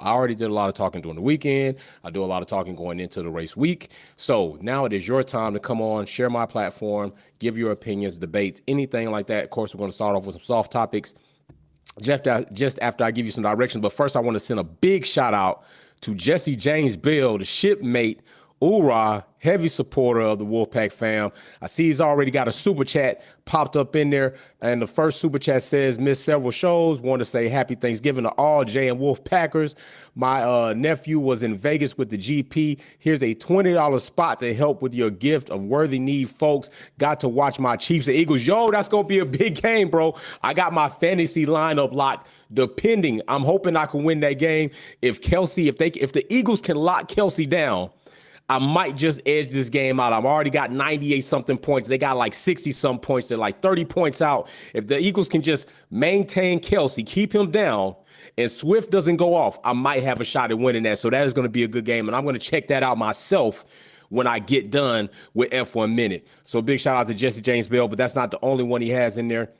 I already did a lot of talking during the weekend. I do a lot of talking going into the race week. So now it is your time to come on, share my platform, give your opinions, debates, anything like that. Of course, we're going to start off with some soft topics just after I give you some directions. But first, I want to send a big shout out to Jesse James Bell, the shipmate, Ura, heavy supporter of the Wolfpack fam. I see he's already got a super chat popped up in there. And the first super chat says, missed several shows. Want to say happy Thanksgiving to all Jay and Wolf Packers. My nephew was in Vegas with the GP. Here's a $20 spot to help with your gift of worthy need, folks. Got to watch my Chiefs and Eagles. Yo, that's going to be a big game, bro. I got my fantasy lineup locked. Depending, I'm hoping I can win that game. If the Eagles can lock Kelsey down, I might just edge this game out. I've already got 98 something points. They got like 60 some points. They're like 30 points out. If the Eagles can just maintain Kelsey, keep him down, and Swift doesn't go off, I might have a shot at winning that. So that is going to be a good game. And I'm going to check that out myself when I get done with F1 Minute. So big shout out to Jesse James Bell, but that's not the only one he has in there.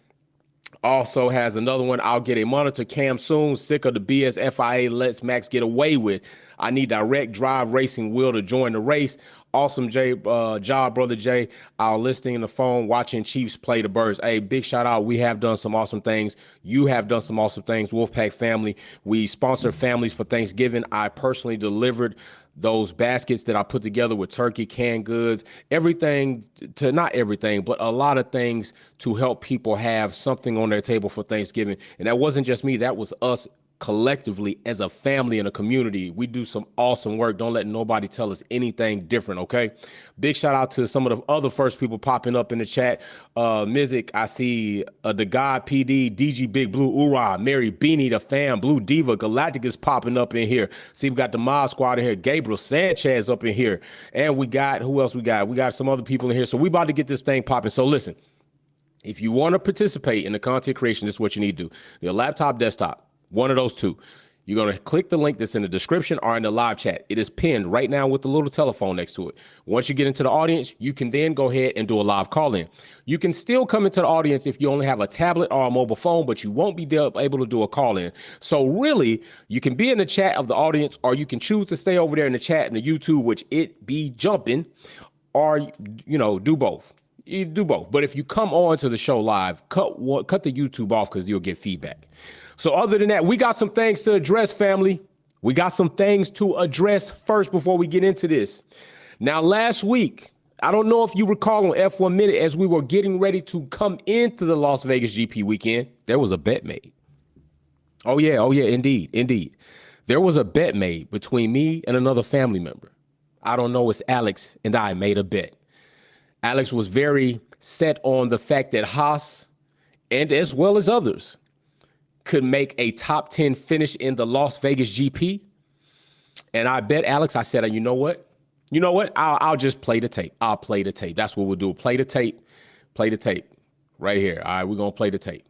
Also has another one. I'll get a monitor cam soon. Sick of the BS FIA lets Max get away with. I need direct drive racing wheel to join the race. Awesome job, brother Jay. Our listening in the phone, watching Chiefs play the Birds. Hey, big shout out. We have done some awesome things. You have done some awesome things. Wolfpack family. We sponsor families for Thanksgiving. I personally delivered those baskets that I put together with turkey, canned goods, everything to, not everything, but a lot of things to help people have something on their table for Thanksgiving. And that wasn't just me. That was us collectively as a family and a community. We do some awesome work. Don't let nobody tell us anything different, okay? Big shout out to some of the other first people popping up in the chat. Mizik, I see the God PD, DG Big Blue, Ura, Mary Beanie, the fam, Blue Diva, Galactic is popping up in here. See, we got the Mod Squad in here, Gabriel Sanchez up in here. And we got, who else we got? We got some other people in here. So we about to get this thing popping. So listen, if you want to participate in the content creation, this is what you need to do. Your laptop, desktop, one of those two. You're going to click the link that's in the description or in the live chat. It is pinned right now with the little telephone next to it. Once you get into the audience, you can then go ahead and do a live call in. You can still come into the audience if you only have a tablet or a mobile phone, but you won't be able to do a call in. So really, you can be in the chat of the audience, or you can choose to stay over there in the chat in the YouTube, which it be jumping, or, you know, do both. You do both. But if you come on to the show live, cut the YouTube off because you'll get feedback. So other than that, we got some things to address, family. We got some things to address first before we get into this. Now, last week, I don't know if you recall on F1 Minute, as we were getting ready to come into the Las Vegas GP weekend, there was a bet made. Oh, yeah, indeed. There was a bet made between me and another family member. I don't know, it's Alex and I made a bet. Alex was very set on the fact that Haas, and as well as others, could make a top 10 finish in the Las Vegas GP. And I bet Alex, I said, you know what? I'll just play the tape. I'll play the tape. That's what we'll do. Play the tape right here. All right, we're going to play the tape.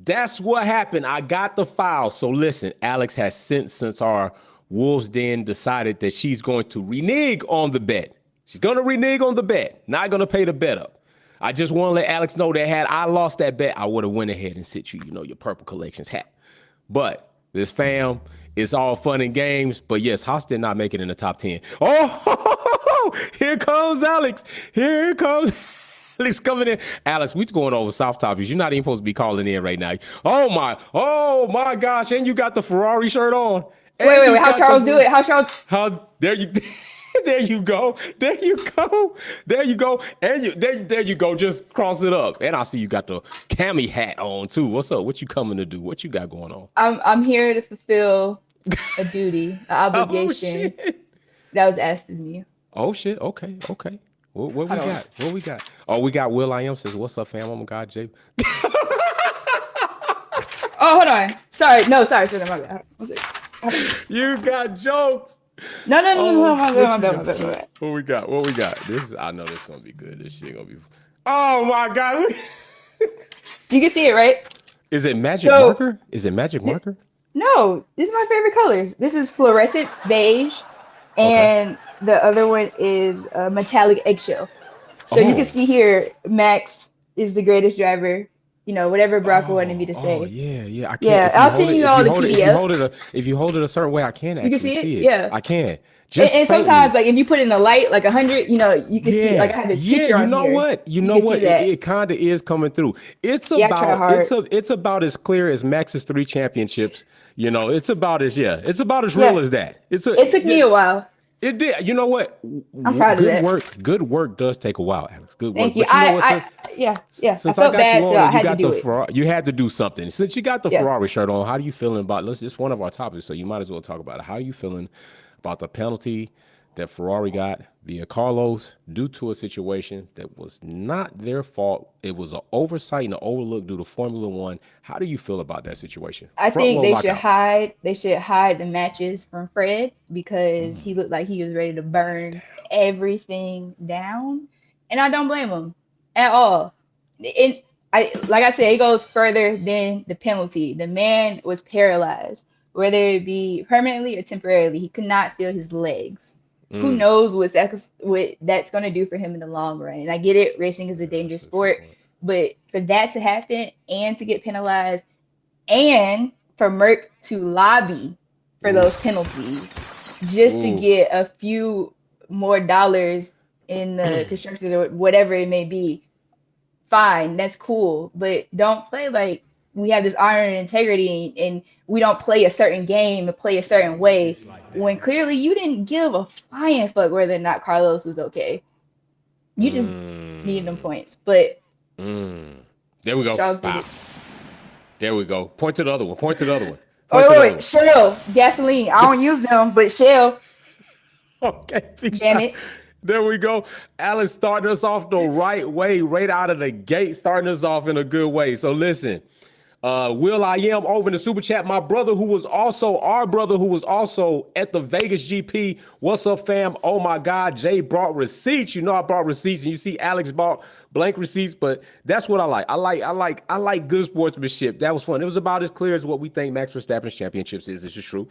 That's what happened. I got the file. So listen, Alex has since our Wolves Den decided that she's going to renege on the bet. She's going to renege on the bet. Not going to pay the bet up. I just want to let Alex know that had I lost that bet, I would have went ahead and sent you, your Purple Collections hat. But this fam, it's all fun and games. But yes, Haas did not make it in the top 10. Oh, here comes Alex. Here comes Alex coming in. Alex, we going over soft topics. You're not even supposed to be calling in right now. Oh my gosh. And you got the Ferrari shirt on. Wait. How Charles do it? There you there you go. There you go. Just cross it up. And I see you got the cami hat on too. What's up? What you coming to do? What you got going on? I'm here to fulfill a duty, an obligation that was asked of me. Oh shit. Okay. What we got? Oh, we got Will I Am says, "What's up, fam? Oh my God, Jay." Oh, hold on. Sorry, my bad. You got jokes. No, my bad. What we got? I know this is gonna be good. This shit gonna be. Oh my God! You can see it, right? Is it magic So marker? Is it magic th- marker? no, these are my favorite colors. This is fluorescent beige, Okay. and the other one is metallic eggshell. So you can Oh. see here, Max is the greatest driver. You know, whatever Brock wanted me Oh, to oh say. yeah, yeah. I can't. Yeah, If you I'll hold send it, you if all you the hold it, if you PDF. hold it, if you hold it a certain way, I can You can actually see it. see it. Yeah. I can And just sometimes, faintly. like if you put in the light, like 100, you know, you can see. Like Yeah, I have his yeah. picture You on know here. what? You You know can see what? It, that. it kind of is coming through. It's Yeah, I try about hard. it's about as clear as Max's 3 championships. You know, it's about as yeah, it's about as real Yeah, as that. It's a it took yeah. me a while. It did. You know what? I'm proud of Good that. work. Good work does take a while, Alex. Good work. Thank you. But you know what? Yeah, yeah. I Since I felt got you bad, so on I and you had to got do the it. Ferrari, you had to do something. Since you got the Yeah. Ferrari shirt on, how do you feeling about? It's one of our topics, so you might as well talk about it. How are you feeling about the penalty that Ferrari got via Carlos due to a situation that was not their fault? It was an oversight and an overlook due to Formula One. How do you feel about that situation? I Front think row lockout. they should hide the matches from Fred because he looked like he was ready to burn everything down. And I don't blame him at all. It I like I said, it goes further than the penalty. The man was paralyzed, whether it be permanently or temporarily. He could not feel his legs. Who Mm. knows what that's going to do for him in the long run? And I get it, racing is a Yeah, dangerous that's a fair sport, point. but for that to happen and to get penalized and for Merck to lobby for those Oof. penalties just to Oof. get a few more dollars in the constructors or whatever it may be, fine, that's cool. But don't play like we have this honor and integrity and we don't play a certain game and play a certain way when clearly you didn't give a flying fuck whether or not Carlos was okay. You just needed them Mm. points. But Mm. There we go. Charles did Bow. it. There we go. Point to the other one. Point to the other one. Oh, Point to the other wait. one. Shell, gasoline. I don't use them, but Shell, Okay, peace damn out. it. There we go. Alex starting us off the right way, right out of the gate, starting us off in a good way. So listen, Will I am over in the super chat. My brother, who was also our brother, who was also at the Vegas GP. What's up, fam? Oh my God, Jay brought receipts. You know I brought receipts, and you see Alex bought blank receipts. But that's what I like. I like good sportsmanship. That was fun. It was about as clear as what we think Max Verstappen's championships is. This is true.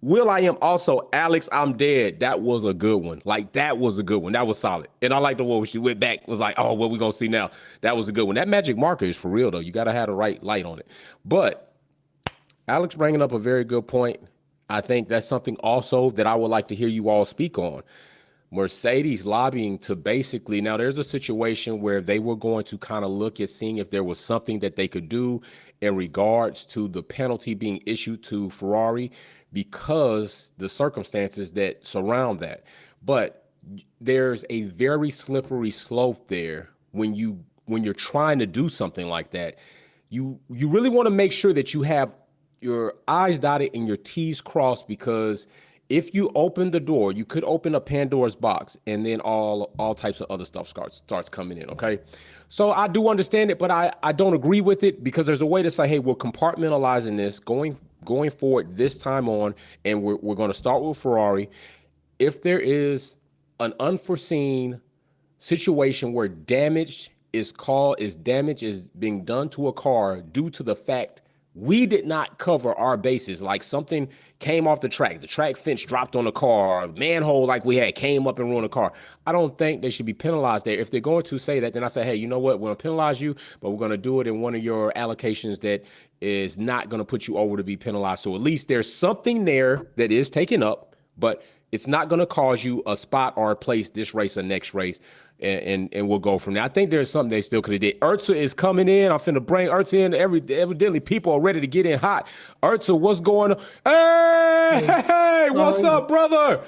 Will I am also Alex, I'm dead. That was a good one. Like that was a good one. That was solid. And I like the one where she went back, was like, oh, what we gonna see now? That was a good one. That magic marker is for real though. You gotta have the right light on it. But Alex bringing up a very good point. I think that's something also that I would like to hear you all speak on. Mercedes lobbying to basically now there's a situation where they were going to kind of look at seeing if there was something that they could do in regards to the penalty being issued to Ferrari because the circumstances that surround that. But there's a very slippery slope there when you're trying to do something like that. You really want to make sure that you have your I's dotted and your T's crossed because if you open the door, you could open a Pandora's box and then all types of other stuff starts coming in, okay? So I do understand it, but I don't agree with it because there's a way to say, hey, we're compartmentalizing this going forward this time on, and we're going to start with Ferrari. If there is an unforeseen situation where damage is being done to a car due to the fact we did not cover our bases, like something came off the track fence dropped on the car, or a manhole like we had came up and ruined the car. I don't think they should be penalized there. If they're going to say that, then I say, hey, you know what, we're going to penalize you, but we're going to do it in one of your allocations that is not going to put you over to be penalized. So at least there's something there that is taken up, but it's not going to cause you a spot or a place this race or next race, and we'll go from there. I think there's something they still could have did. Urza is coming in. I'm finna bring Urza in. Evidently, people are ready to get in hot. Urza, what's going on? Hey, How are what's you? up, brother?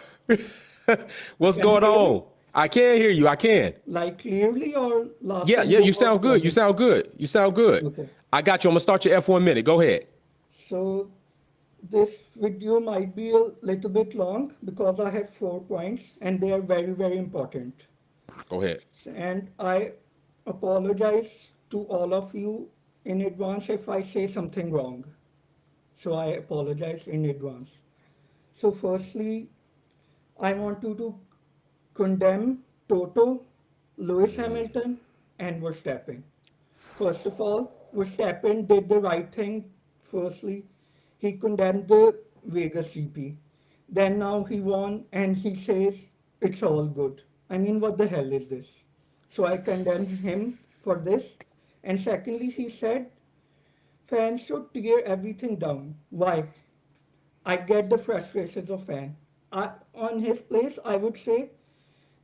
What's Can you going hear me? on? I can hear you. I can. Like clearly, or last Yeah, time yeah. there You was sound good. You problem? sound good. You sound good. Okay. I got you. I'm gonna start your F1 minute. Go ahead. So this video might be a little bit long because I have 4 points and they are very, very important. Go ahead. And I apologize to all of you in advance if I say something wrong. So I apologize in advance. So firstly, I want you to condemn Toto, Lewis Hamilton, and Verstappen. First of all, Verstappen did the right thing. Firstly, he condemned the Vegas GP. Then now he won and he says it's all good. I mean, what the hell is this? So I condemn him for this. And secondly, he said fans should tear everything down. Why? I get the frustrations of fans. On his place, I would say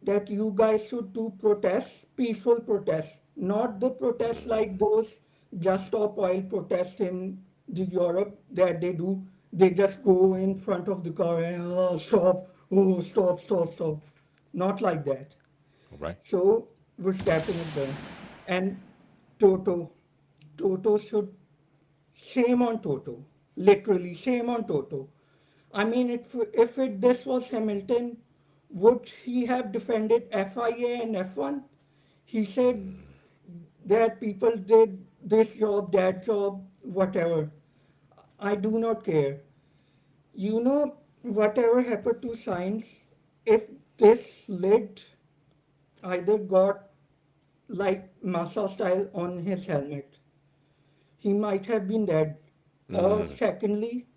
that you guys should do protests, peaceful protests, not the protests like those Just Stop Oil protests in the Europe that they do. They just go in front of the car and oh stop, stop, stop. Not like that. Right. So Verstappen is done. And Toto, Toto should shame on Toto. Literally, shame on Toto. I mean, if this was Hamilton, would he have defended FIA and F1? He said that people did this job, that job, whatever. I do not care. You know, whatever happened to science, if this lid either got like Massa style on his helmet, he might have been dead. Or secondly,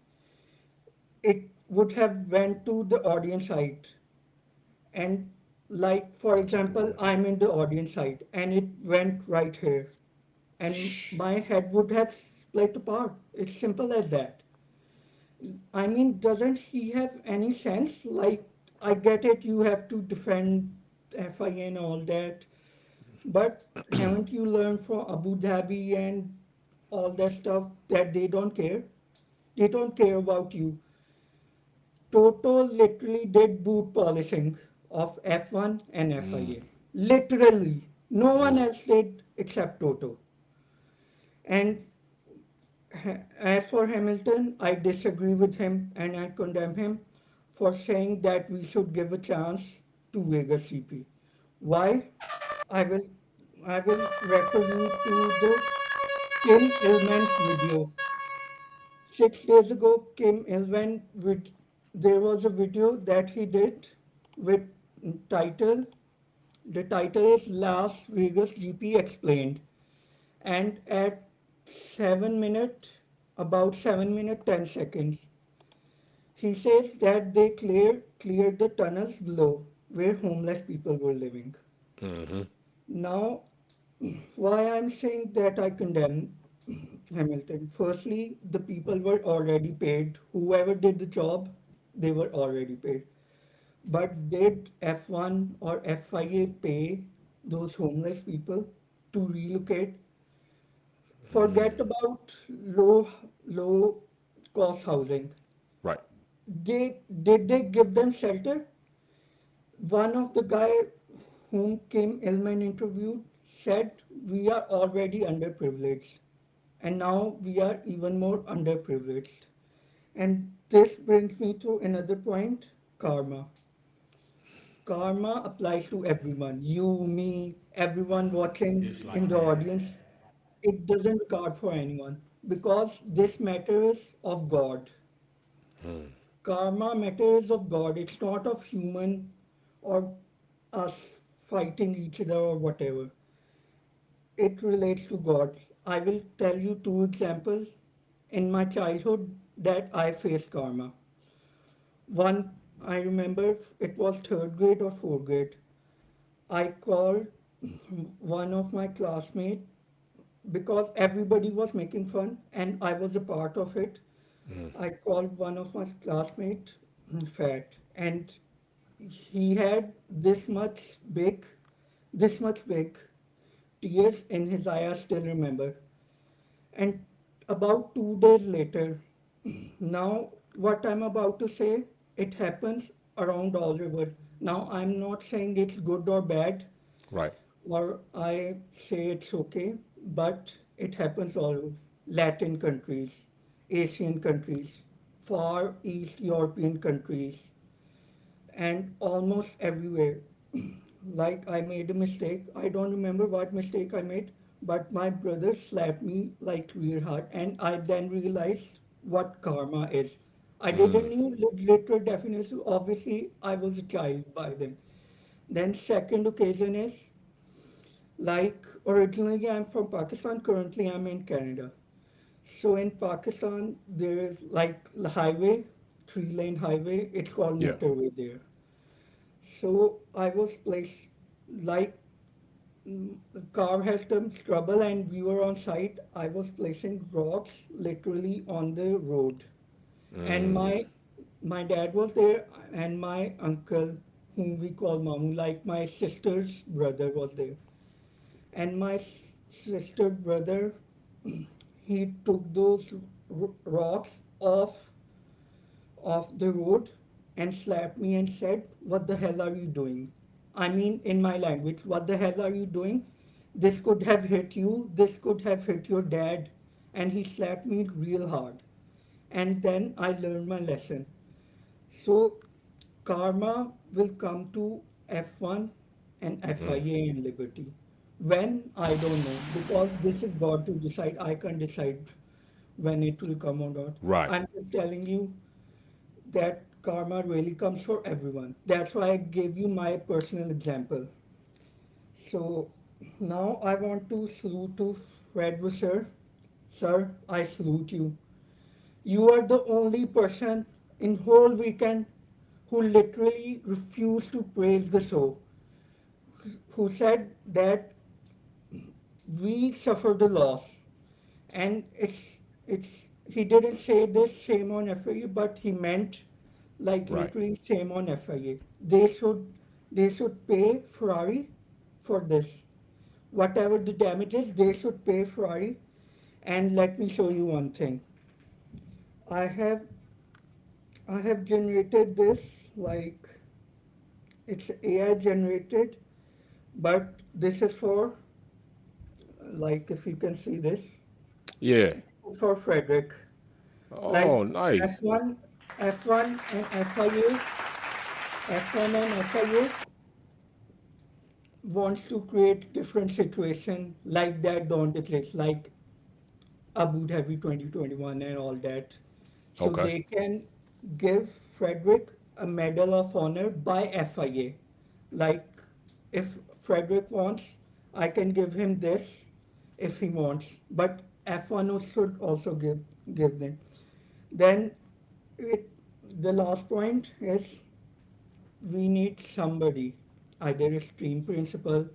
it would have went to the audience side. And like for That's a good example, point. I'm in the audience side and it went right here and my head would have split apart. It's simple as that. I mean, doesn't he have any sense? Like, I get it, you have to defend FIA and all that, but haven't you learned from Abu Dhabi and all that stuff that they don't care? They don't care about you. Toto literally did boot polishing of F1 and FIA. Literally. No one else did except Toto. And as for Hamilton, I disagree with him and I condemn him for saying that we should give a chance to Vegas GP. Why? I will I will refer you to the Kim Illman's video. 6 days ago, Kim Elman there was a video that he did with title. The title is Las Vegas GP Explained, and at 7 minute, about 7 minute 10 seconds, he says that they cleared the tunnels below where homeless people were living. Now, why I'm saying that I condemn Hamilton. Firstly, the people were already paid. Whoever did the job, they were already paid. But did F1 or FIA pay those homeless people to relocate? Forget about low cost housing. Right. Did they give them shelter? One of the guy whom Kim Elman interviewed said we are already underprivileged and now we are even more underprivileged. And this brings me to another point, karma. Karma applies to everyone, you, me, everyone watching It's in like the that. audience. It doesn't regard for anyone because this matter is of God. Karma matter is of God. It's not of human or us fighting each other or whatever. It relates to God. I will tell you two examples in my childhood that I faced karma. One, I remember it was third grade or fourth grade. I called one of my classmates because everybody was making fun and I was a part of it. I called one of my classmates fat and he had this much big tears in his eye, I still remember. And about 2 days later, now what I'm about to say, it happens around all river. Now I'm not saying it's good or bad, Right. or I say it's okay, but it happens all Latin countries, Asian countries, far East European countries, and almost everywhere. Like I made a mistake. I don't remember what mistake I made, but my brother slapped me like real hard, and I then realized what karma is. I didn't knew literal definition. Obviously, I was a child by then. Then second occasion is Like originally I'm from Pakistan, currently I'm in Canada. So in Pakistan there is like the highway, 3-lane highway, it's called Yeah. motorway there. So I was placed like the car had some trouble and we were on site. I was placing rocks literally on the road. And my dad was there and my uncle, whom we call Mamu, like my sister's brother was there. And my sister brother, he took those rocks off the road and slapped me and said, "What the hell are you doing?" I mean, in my language, "What the hell are you doing? This could have hit you, this could have hit your dad." And he slapped me real hard. And then I learned my lesson. So, karma will come to F1 and FIA in Liberty. When? I don't know. Because this is God to decide. I can't decide when it will come or not. Right. I'm just telling you that karma really comes for everyone. That's why I gave you my personal example. So now I want to salute to Fred Visser. Sir, I salute you. You are the only person in whole weekend who literally refused to praise the show, who said that we suffered a loss. And it's he didn't say this shame on FIA, but he meant like Right. literally shame on FIA. They should pay Ferrari for this. Whatever the damage is, they should pay Ferrari. And let me show you one thing. I have I have generated this like it's AI generated, but this is for like if you can see this Yeah. for Frederick. Like Oh, nice. F1, F1 and FIA, F1 and FIA wants to create different situation like that don't exist, like Abu Dhabi 2021 and all that. So Okay. they can give Frederick a Medal of Honor by FIA. Like if Frederick wants, I can give him this if he wants, but F1 should also give them. Then it, the last point is we need somebody, either a stream principal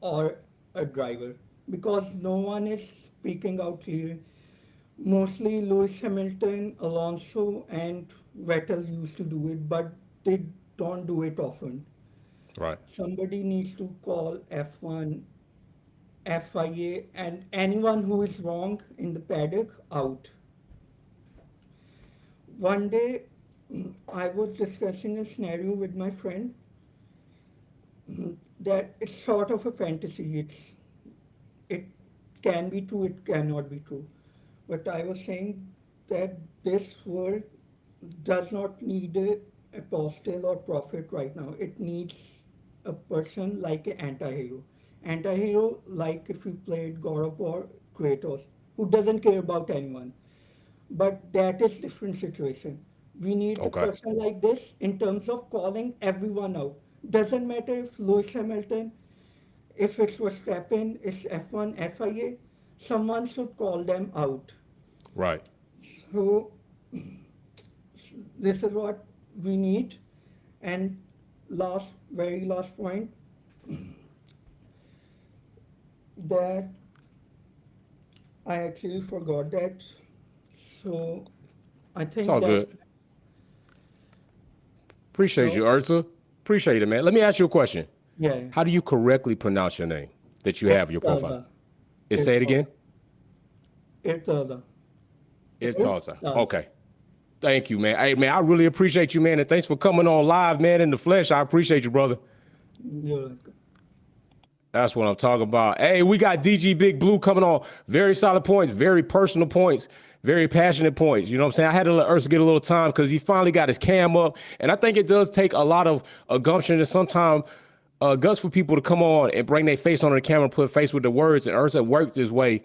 or a driver, because no one is speaking out clearly. Mostly Lewis Hamilton, Alonso, and Vettel used to do it, but they don't do it often. Right. Somebody needs to call F1, FIA, and anyone who is wrong in the paddock out. One day, I was discussing a scenario with my friend that it's sort of a fantasy. It can be true, it cannot be true. But I was saying that this world does not need a apostle or prophet right now. It needs a person like an anti-hero. Anti-hero like if you played God of War, Kratos, who doesn't care about anyone. But that is different situation. We need a Okay. person like this in terms of calling everyone out. Doesn't matter if Lewis Hamilton, if it's Verstappen, it's F1, FIA, someone should call them out. Right. So this is what we need. And very last point, that I actually forgot that. So I It's think all that's good. Appreciate so. you, Urza. Appreciate it, man. Let me ask you a question. Yeah, How do you correctly pronounce your name that you it's have your profile? Taza. Say It's it again. it's Taza. It's It's Tulsa. Taza. Okay. Thank you, man. Hey, man, I really appreciate you, man. And thanks for coming on live, man, in the flesh. I appreciate you, brother. You're welcome. That's what I'm talking about. Hey, we got DG Big Blue coming on. Very solid points, very personal points, very passionate points. You know what I'm saying? I had to let Ursa get a little time because he finally got his cam up. And I think it does take a lot of gumption and sometimes guts for people to come on and bring their face on the camera, put face with the words. And Ursa worked his way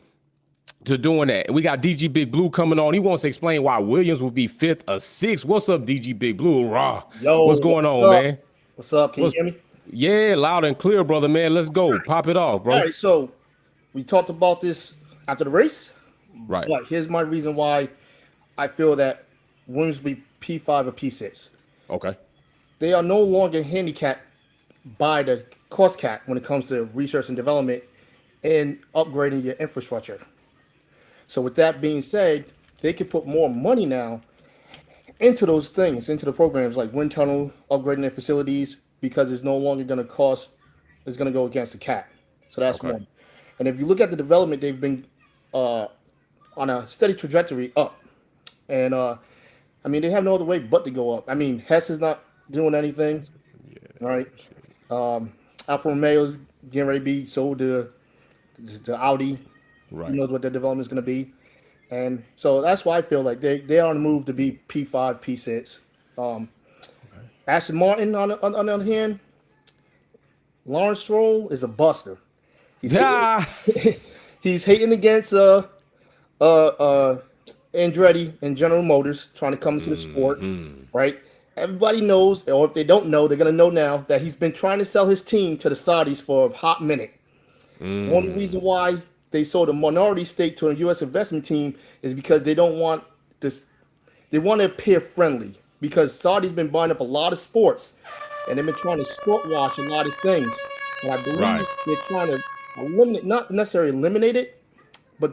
to doing that. And we got DG Big Blue coming on. He wants to explain why Williams will be fifth or sixth. What's up, DG Big Blue? Raw. Yo, What's going what's on, up? man? What's up? Can you What's hear me? Yeah, loud and clear, brother, man. Let's go. Pop it off, bro. All right, so we talked about this after the race, Right. but here's my reason why I feel that Williams will be P5 or P6. Okay. They are no longer handicapped by the cost cap when it comes to research and development and upgrading your infrastructure. So with that being said, they can put more money now into those things, into the programs like wind tunnel, upgrading their facilities, because it's no longer going to cost, it's going to go against the cap. So that's Okay. one. And if you look at the development, they've been on a steady trajectory up. And I mean, they have no other way but to go up. I mean, Hess is not doing anything. All right. Alfa Romeo's getting ready to be sold to Audi. Right. Who knows what their development is going to be. And so that's why I feel like they are on the move to be P5, P6. Aston Martin, on the other hand, Lawrence Stroll is a buster. He's he's hating against Andretti and General Motors trying to come into the sport, right? Everybody knows, or if they don't know, they're gonna know now that he's been trying to sell his team to the Saudis for a hot minute. The only reason why they sold a minority stake to a U.S. investment team is because they don't want this. They want to appear friendly because Saudi's been buying up a lot of sports, and they've been trying to sport wash a lot of things. And I believe they're trying to eliminate, not necessarily eliminate it, but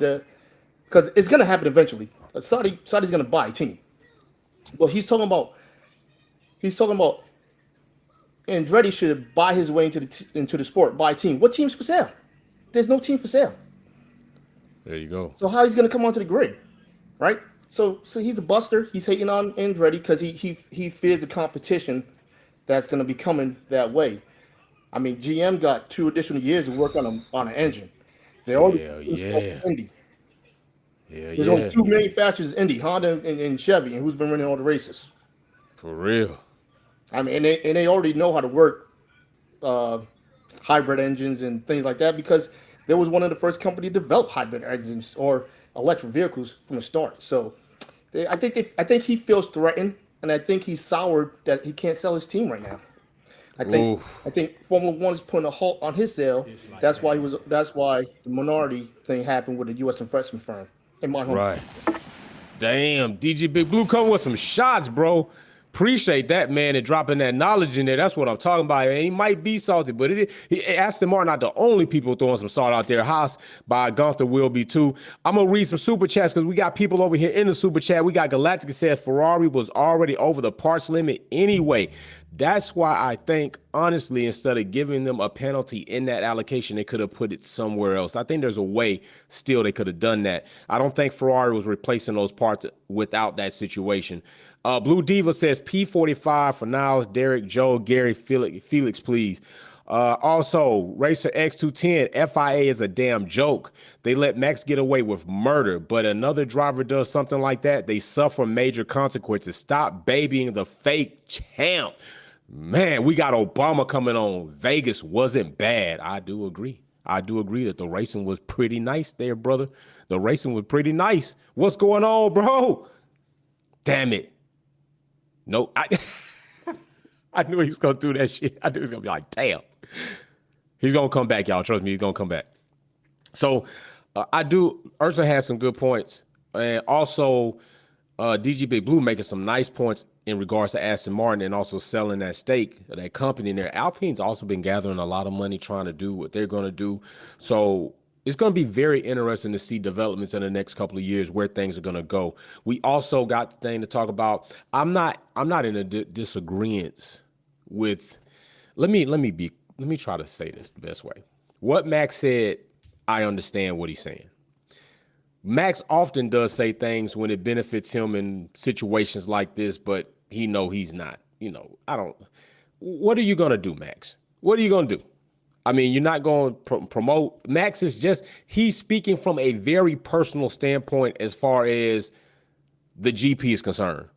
because it's gonna happen eventually. Saudi's gonna buy a team. But he's talking about Andretti should buy his way into the sport, buy a team. What team's for sale? There's no team for sale. There you go. So how he's gonna come onto the grid, right? So he's a buster. He's hating on Andretti because he fears the competition that's gonna be coming that way. I mean, GM got 2 additional years to work on an engine. They already Indy. There's only 2 manufacturers: Indy, Honda, and Chevy, and who's been running all the races. For real. I mean, and they already know how to work hybrid engines and things like that because they was one of the first companies to develop hybrid engines or electric vehicles from the start. So I think he feels threatened, and I think he's soured that he can't sell his team right now. I think Formula One is putting a halt on his sale. That's why the minority thing happened with the U.S. investment firm. In my home. Right. Damn, DG Big Blue coming with some shots, bro. Appreciate that, man, and dropping that knowledge in there. That's what I'm talking about. And he might be salty, but Aston Martin not the only people throwing some salt out there. Haas by Gunther will be too. I'm going to read some super chats because we got people over here in the super chat. We got Galactica said Ferrari was already over the parts limit anyway. That's why I think, honestly, instead of giving them a penalty in that allocation, they could have put it somewhere else. I think there's a way still they could have done that. I don't think Ferrari was replacing those parts without that situation. Blue Diva says P45 for Niles, Derek, Joe, Gary, Felix, please. Also, Racer X210, FIA is a damn joke. They let Max get away with murder, but another driver does something like that, they suffer major consequences. Stop babying the fake champ. Man, we got Obama coming on. Vegas wasn't bad. I do agree that the racing was pretty nice there, brother. The racing was pretty nice. What's going on, bro? Damn it. No, I knew he was going to do that shit. I knew he was going to be like, damn. He's going to come back, y'all. Trust me, he's going to come back. So Ursa has some good points. And also, DG Big Blue making some nice points in regards to Aston Martin and also selling that stake, that company in there. Alpine's also been gathering a lot of money trying to do what they're going to do. So it's going to be very interesting to see developments in the next couple of years where things are going to go. We also got the thing to talk about. I'm not in a disagreement with. Let me try to say this the best way. What Max said, I understand what he's saying. Max often does say things when it benefits him in situations like this, but he's not. What are you going to do, Max? What are you going to do? I mean, you're not going to promote. Max is he's speaking from a very personal standpoint as far as the GP is concerned.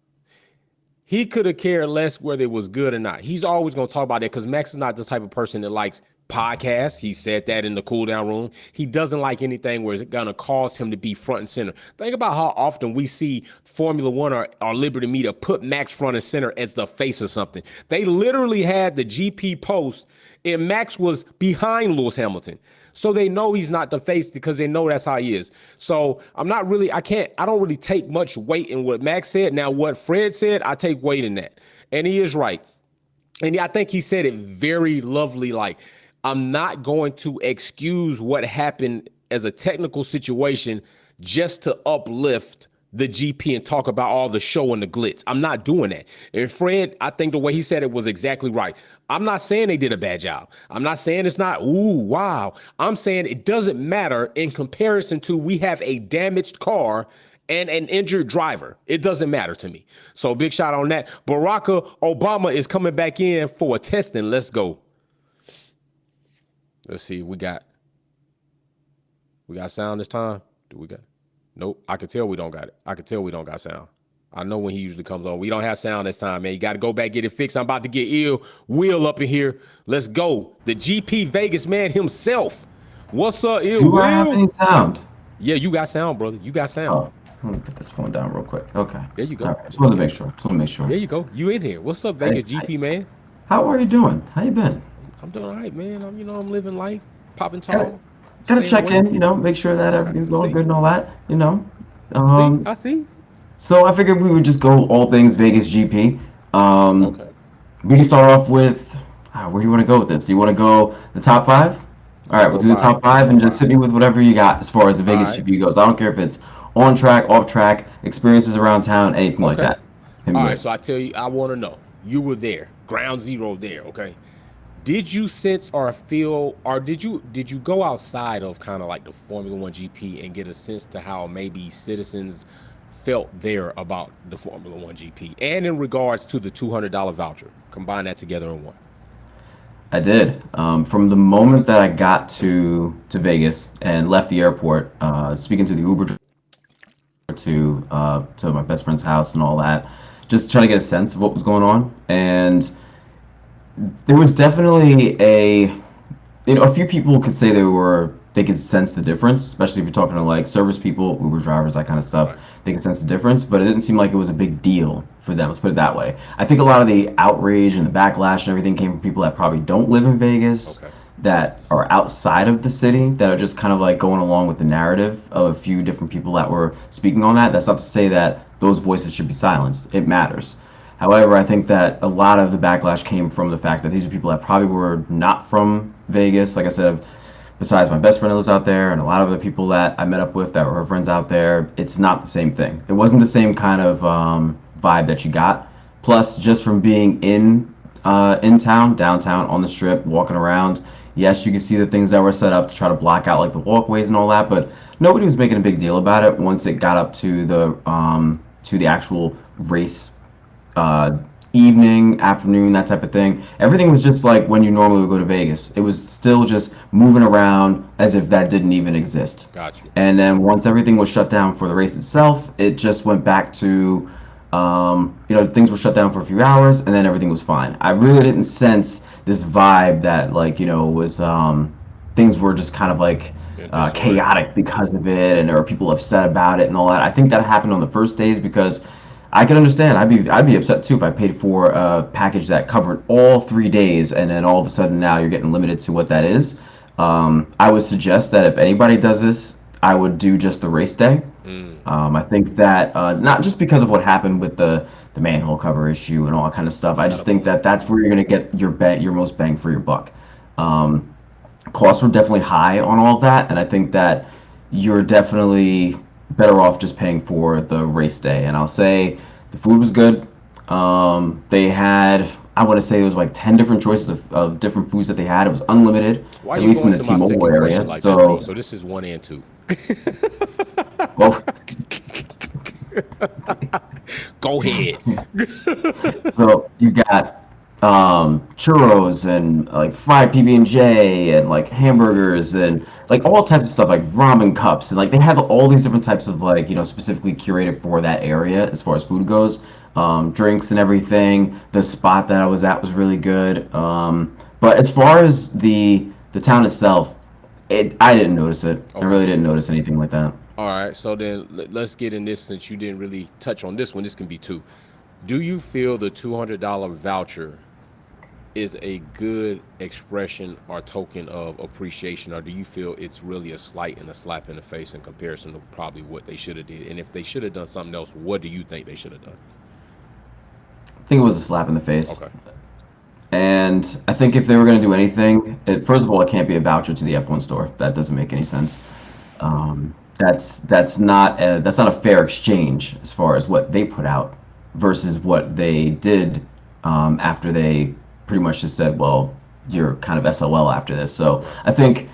He could have cared less whether it was good or not. He's always going to talk about that because Max is not the type of person that likes podcast. He said that in the cool down room. He doesn't like anything where it's going to cause him to be front and center. Think about how often we see Formula One or Liberty Media put Max front and center as the face of something. They literally had the GP post and Max was behind Lewis Hamilton. So they know he's not the face because they know that's how he is. So I don't really take much weight in what Max said. Now, what Fred said, I take weight in that. And he is right. And I think he said it very lovely. Like, I'm not going to excuse what happened as a technical situation just to uplift the GP and talk about all the show and the glitz. I'm not doing that. And Fred, I think the way he said it was exactly right. I'm not saying they did a bad job. I'm not saying it's not, ooh, wow. I'm saying it doesn't matter in comparison to we have a damaged car and an injured driver. It doesn't matter to me. So big shout out on that. Barack Obama is coming back in for a testing. Let's go. Let's see. We got sound this time? Do we got? Nope. I can tell we don't got it. I can tell we don't got sound. I know when he usually comes on. We don't have sound this time, man. You got to go back, get it fixed. I'm about to get ill. Will up in here. Let's go. The GP Vegas man himself. What's up, Ill? Do I have any sound? Yeah, you got sound, brother. You got sound. Oh, let me put this phone down real quick. Okay. There you go. All right. Just wanted to make sure. There you go. You in here. What's up, Vegas GP man? How are you doing? How you been? I'm doing all right, man. I'm living life, popping tall. Gotta check in, make sure that everything's going good and all that, I see. So I figured we would just go all things Vegas GP. Okay. We can start off with, where do you want to go with this? Do you want to go the top 5? All right, we'll do the top 5 and just hit me with whatever you got as far as the Vegas GP goes. I don't care if it's on track, off track, experiences around town, anything like that. All right, so I tell you, I want to know. You were there, ground zero there, okay? Did you sense or feel, or did you go outside of kind of like the Formula One GP and get a sense to how maybe citizens felt there about the Formula One GP and in regards to the $200 voucher? Combine that together in one. I did. From the moment that I got to Vegas and left the airport, speaking to the Uber driver, to my best friend's house and all that, just trying to get a sense of what was going on. And there was definitely a few people could say they could sense the difference, especially if you're talking to like service people, Uber drivers, that kind of stuff. Right. They could sense the difference, but it didn't seem like it was a big deal for them. Let's put it that way. I think a lot of the outrage and the backlash and everything came from people that probably don't live in Vegas, that are outside of the city, that are just kind of like going along with the narrative of a few different people that were speaking on that. That's not to say that those voices should be silenced. It matters. However, I think that a lot of the backlash came from the fact that these are people that probably were not from Vegas. Like I said, besides my best friend that lives out there and a lot of other people that I met up with that were her friends out there, it's not the same thing. It wasn't the same kind of vibe that you got. Plus, just from being in town, downtown, on the strip, walking around, yes, you could see the things that were set up to try to block out like the walkways and all that, but nobody was making a big deal about it once it got up to the actual race evening, afternoon, that type of thing. Everything was just like when you normally would go to Vegas. It was still just moving around as if that didn't even exist. Gotcha. And then once everything was shut down for the race itself, it just went back to, things were shut down for a few hours and then everything was fine. I really didn't sense this vibe that was, things were just kind of like chaotic because of it, and there were people upset about it and all that. I think that happened on the first days because I can understand. I'd be upset too if I paid for a package that covered all 3 days, and then all of a sudden now you're getting limited to what that is. I would suggest that if anybody does this, I would do just the race day. I think that not just because of what happened with the manhole cover issue and all that kind of stuff. I just think that that's where you're going to get your most bang for your buck. Costs were definitely high on all of that, and I think that you're definitely better off just paying for the race day. And I'll say the food was good. They had, I want to say it was like 10 different choices of different foods that they had. It was unlimited, at least in the T-Mobile area. Like so this is 1 and 2. Well, go ahead. So you got churros and like fried PB&J and like hamburgers and like all types of stuff, like ramen cups, and like they have all these different types of specifically curated for that area as far as food goes, drinks and everything. The spot that I was at was really good, but as far as the the town itself, I didn't notice it. I Okay. really didn't notice anything like that. All right, so then let's get in this since you didn't really touch on this one. This can be two. Do you feel the $200 voucher is a good expression or token of appreciation, or do you feel it's really a slight and a slap in the face in comparison to probably what they should have did? And if they should have done something else, what do you think they should have done? I think it was a slap in the face. Okay. And I think if they were going to do anything, first of all, it can't be a voucher to the F1 store. That doesn't make any sense. That's not a fair exchange as far as what they put out versus what they did after they pretty much just said, well, you're kind of SOL after this. So I think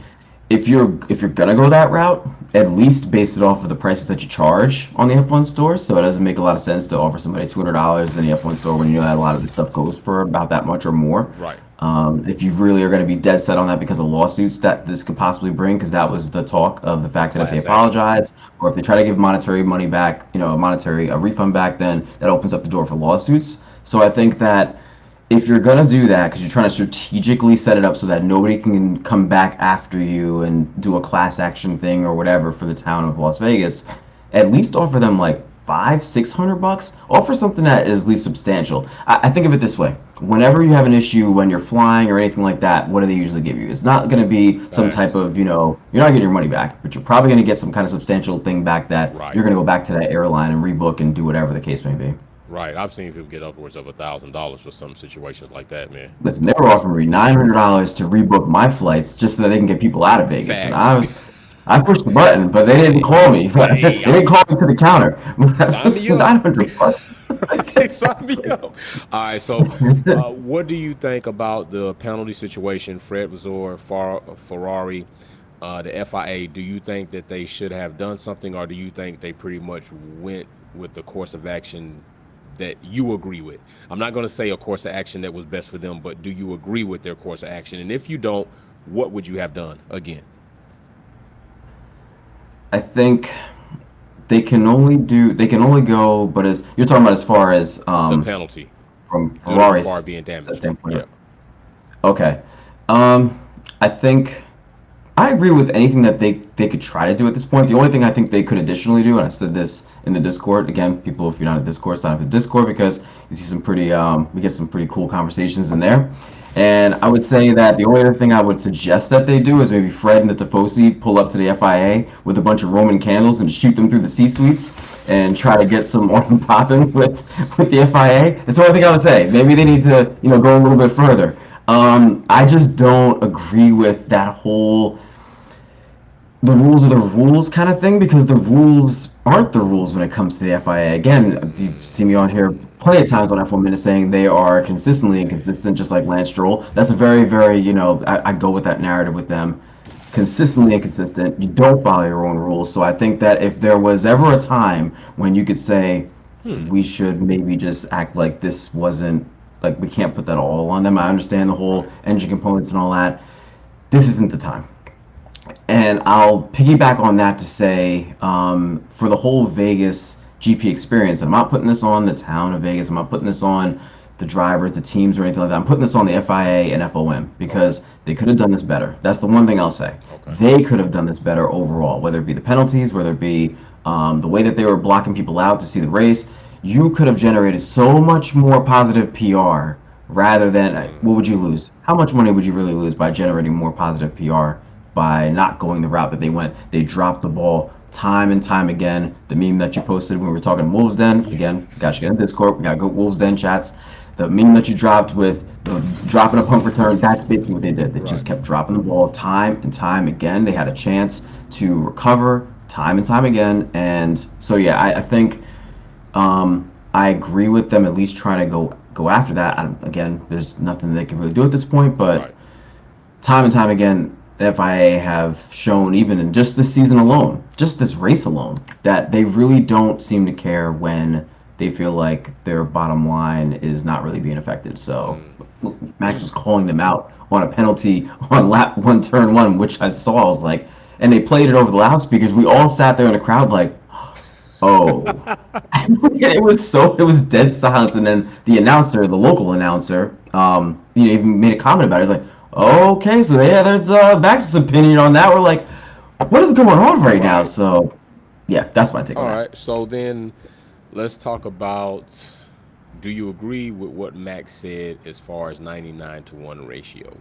if you're gonna go that route, at least base it off of the prices that you charge on the F1 store. So it doesn't make a lot of sense to offer somebody $200 in the F1 store when you know that a lot of this stuff goes for about that much or more. Right. If you really are going to be dead set on that because of lawsuits that this could possibly bring, because that was the talk of the fact that if they apologize or if they try to give monetary money back, a refund back, then that opens up the door for lawsuits. So I think that if you're going to do that because you're trying to strategically set it up so that nobody can come back after you and do a class action thing or whatever for the town of Las Vegas, at least offer them like $500-600. Offer something that is at least substantial. I think of it this way: whenever you have an issue when you're flying or anything like that, what do they usually give you? It's not going to be some type of, you're not getting your money back, but you're probably going to get some kind of substantial thing back that you're going to go back to that airline and rebook and do whatever the case may be. Right. I've seen people get upwards of $1,000 for some situations like that, man. Listen, they were offering me $900 to rebook my flights just so that they can get people out of Vegas. Facts. And I pushed the button, but they didn't call me. They didn't call me to the counter. $900. Sign me up. All right. So, what do you think about the penalty situation? Fred Vasseur, Ferrari, the FIA. Do you think that they should have done something, or do you think they pretty much went with the course of action that you agree with? I'm not going to say a course of action that was best for them, but do you agree with their course of action? And if you don't, what would you have done again? I think they can only go, but as you're talking about as far as the penalty from Ferrari's car being damaged. Standpoint. Yeah. Okay. I think I agree with anything that they could try to do at this point. The only thing I think they could additionally do, and I said this in the Discord, again, people, if you're not in Discord, sign up for Discord because you see some pretty, we get some pretty cool conversations in there. And I would say that the only other thing I would suggest that they do is maybe Fred and the Tifosi pull up to the FIA with a bunch of Roman candles and shoot them through the C-suites and try to get some more popping with the FIA. That's the only thing I would say. Maybe they need to, go a little bit further. I just don't agree with that whole the rules are the rules kind of thing, because the rules aren't the rules when it comes to the FIA. Again, you see me on here plenty of times on F1 Minute saying they are consistently inconsistent, just like Lance Stroll. That's a very, very, I go with that narrative with them. Consistently inconsistent. You don't follow your own rules. So I think that if there was ever a time when you could say we should maybe just act like this wasn't, like we can't put that all on them. I understand the whole engine components and all that. This isn't the time. And I'll piggyback on that to say, for the whole Vegas GP experience, I'm not putting this on the town of Vegas, I'm not putting this on the drivers, the teams, or anything like that. I'm putting this on the FIA and FOM, because they could have done this better. That's the one thing I'll say. They could have done this better overall, whether it be the penalties, whether it be the way that they were blocking people out to see the race. You could have generated so much more positive PR rather than, what would you lose? How much money would you really lose by generating more positive PR by not going the route that they went? They dropped the ball time and time again. The meme that you posted when we were talking Wolves Den, again, got you get in Discord, we got good Wolves Den chats. The meme that you dropped with the dropping a pump return, that's basically what they did. They just kept dropping the ball time and time again. They had a chance to recover time and time again. And so, yeah, I think I agree with them at least trying to go after that. Again, there's nothing they can really do at this point, but time and time again, the FIA have shown, even in just this season alone, just this race alone, that they really don't seem to care when they feel like their bottom line is not really being affected. So Max was calling them out on a penalty on lap 1, turn 1, which I saw. I was like, and they played it over the loudspeakers. We all sat there in the crowd like, oh. It was dead silence. And then the announcer, the local announcer, even made a comment about it. He was like, okay, so yeah, there's Max's opinion on that. We're like, what is going on right now? So yeah, that's my take on that. All right, so then let's talk about, do you agree with what Max said as far as 99-1 ratio?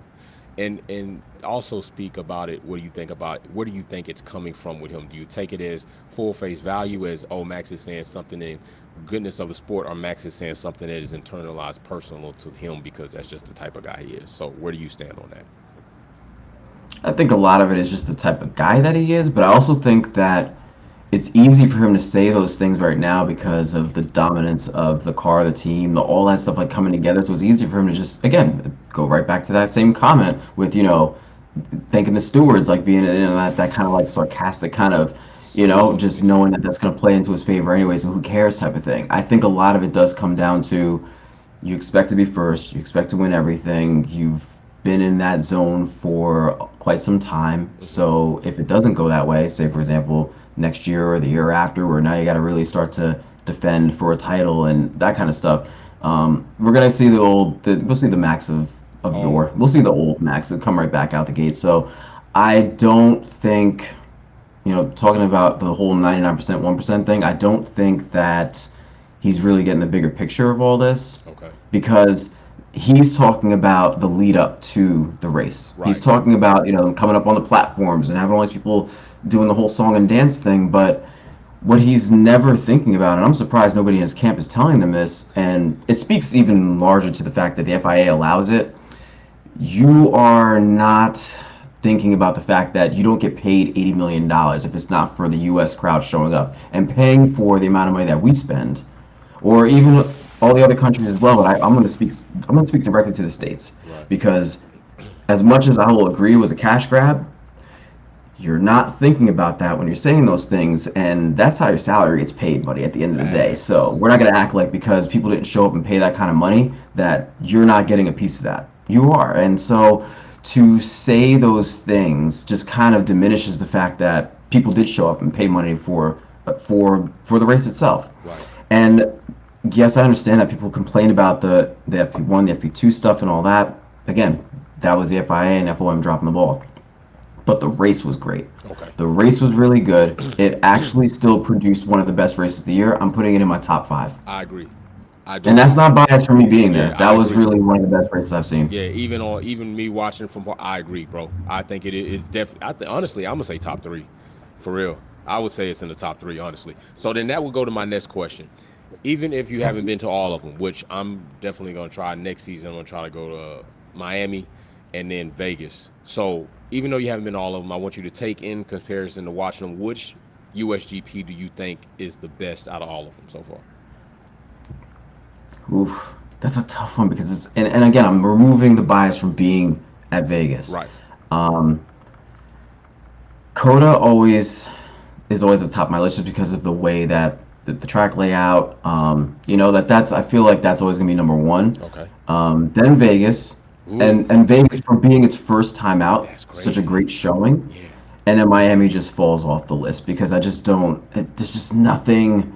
And also speak about it. What do you think about it? Where do you think it's coming from with him? Do you take it as full face value, as, oh, Max is saying something in goodness of the sport, or Max is saying something that is internalized personal to him because that's just the type of guy he is? So where do you stand on that? I think a lot of it is just the type of guy that he is, but I also think that it's easy for him to say those things right now because of the dominance of the car, the team, all that stuff like coming together. So it's easy for him to just, again, go right back to that same comment with, thanking the stewards, like being that kind of like sarcastic kind of, just knowing that that's going to play into his favor anyway. So who cares type of thing. I think a lot of it does come down to, you expect to be first, you expect to win everything, you've been in that zone for quite some time. So if it doesn't go that way, say for example, next year or the year after, where now you got to really start to defend for a title and that kind of stuff, we're gonna see we'll see the Max of yore. We'll see the old Max. It'll come right back out the gate. So I don't think, talking about the whole 99%, 1% thing, I don't think that he's really getting the bigger picture of all this. Okay. Because he's talking about the lead up to the race. Right. He's talking about, coming up on the platforms and having all these people doing the whole song and dance thing. But what he's never thinking about, and I'm surprised nobody in his camp is telling them this, and it speaks even larger to the fact that the FIA allows it, you are not thinking about the fact that you don't get paid $80 million if it's not for the U.S. crowd showing up and paying for the amount of money that we spend, or even all the other countries as well. But I'm going to speak directly to the States, right? Because as much as I will agree it was a cash grab, you're not thinking about that when you're saying those things, and that's how your salary gets paid, buddy, at the end of the day. So we're not going to act like because people didn't show up and pay that kind of money that you're not getting a piece of that. You are. And so to say those things just kind of diminishes the fact that people did show up and pay money for the race itself. Right. And yes, I understand that people complain about the FP1, the FP2 stuff and all that. Again, that was the FIA and FOM dropping the ball. But the race was great. Okay. The race was really good. It actually still produced one of the best races of the year. I'm putting it in my top 5. I agree. And that's not biased for me being there. Yeah, that was really one of the best races I've seen. Yeah, even me watching from, I agree, bro. I think it is definitely. Honestly, I'm gonna say top 3, for real. I would say it's in the top 3, honestly. So then that would go to my next question. Even if you haven't been to all of them, which I'm definitely gonna try next season, I'm gonna try to go to Miami and then Vegas. So even though you haven't been to all of them, I want you to take in comparison to watching them, which USGP do you think is the best out of all of them so far? Oof, that's a tough one because it's and again, I'm removing the bias from being at Vegas. Right. COTA is always at the top of my list just because of the way that the track layout. I feel like that's always gonna be number 1. Okay. Then Vegas. Ooh. And Vegas, for being its first time out, such a great showing. Yeah. And then Miami just falls off the list because I just don't. There's just nothing.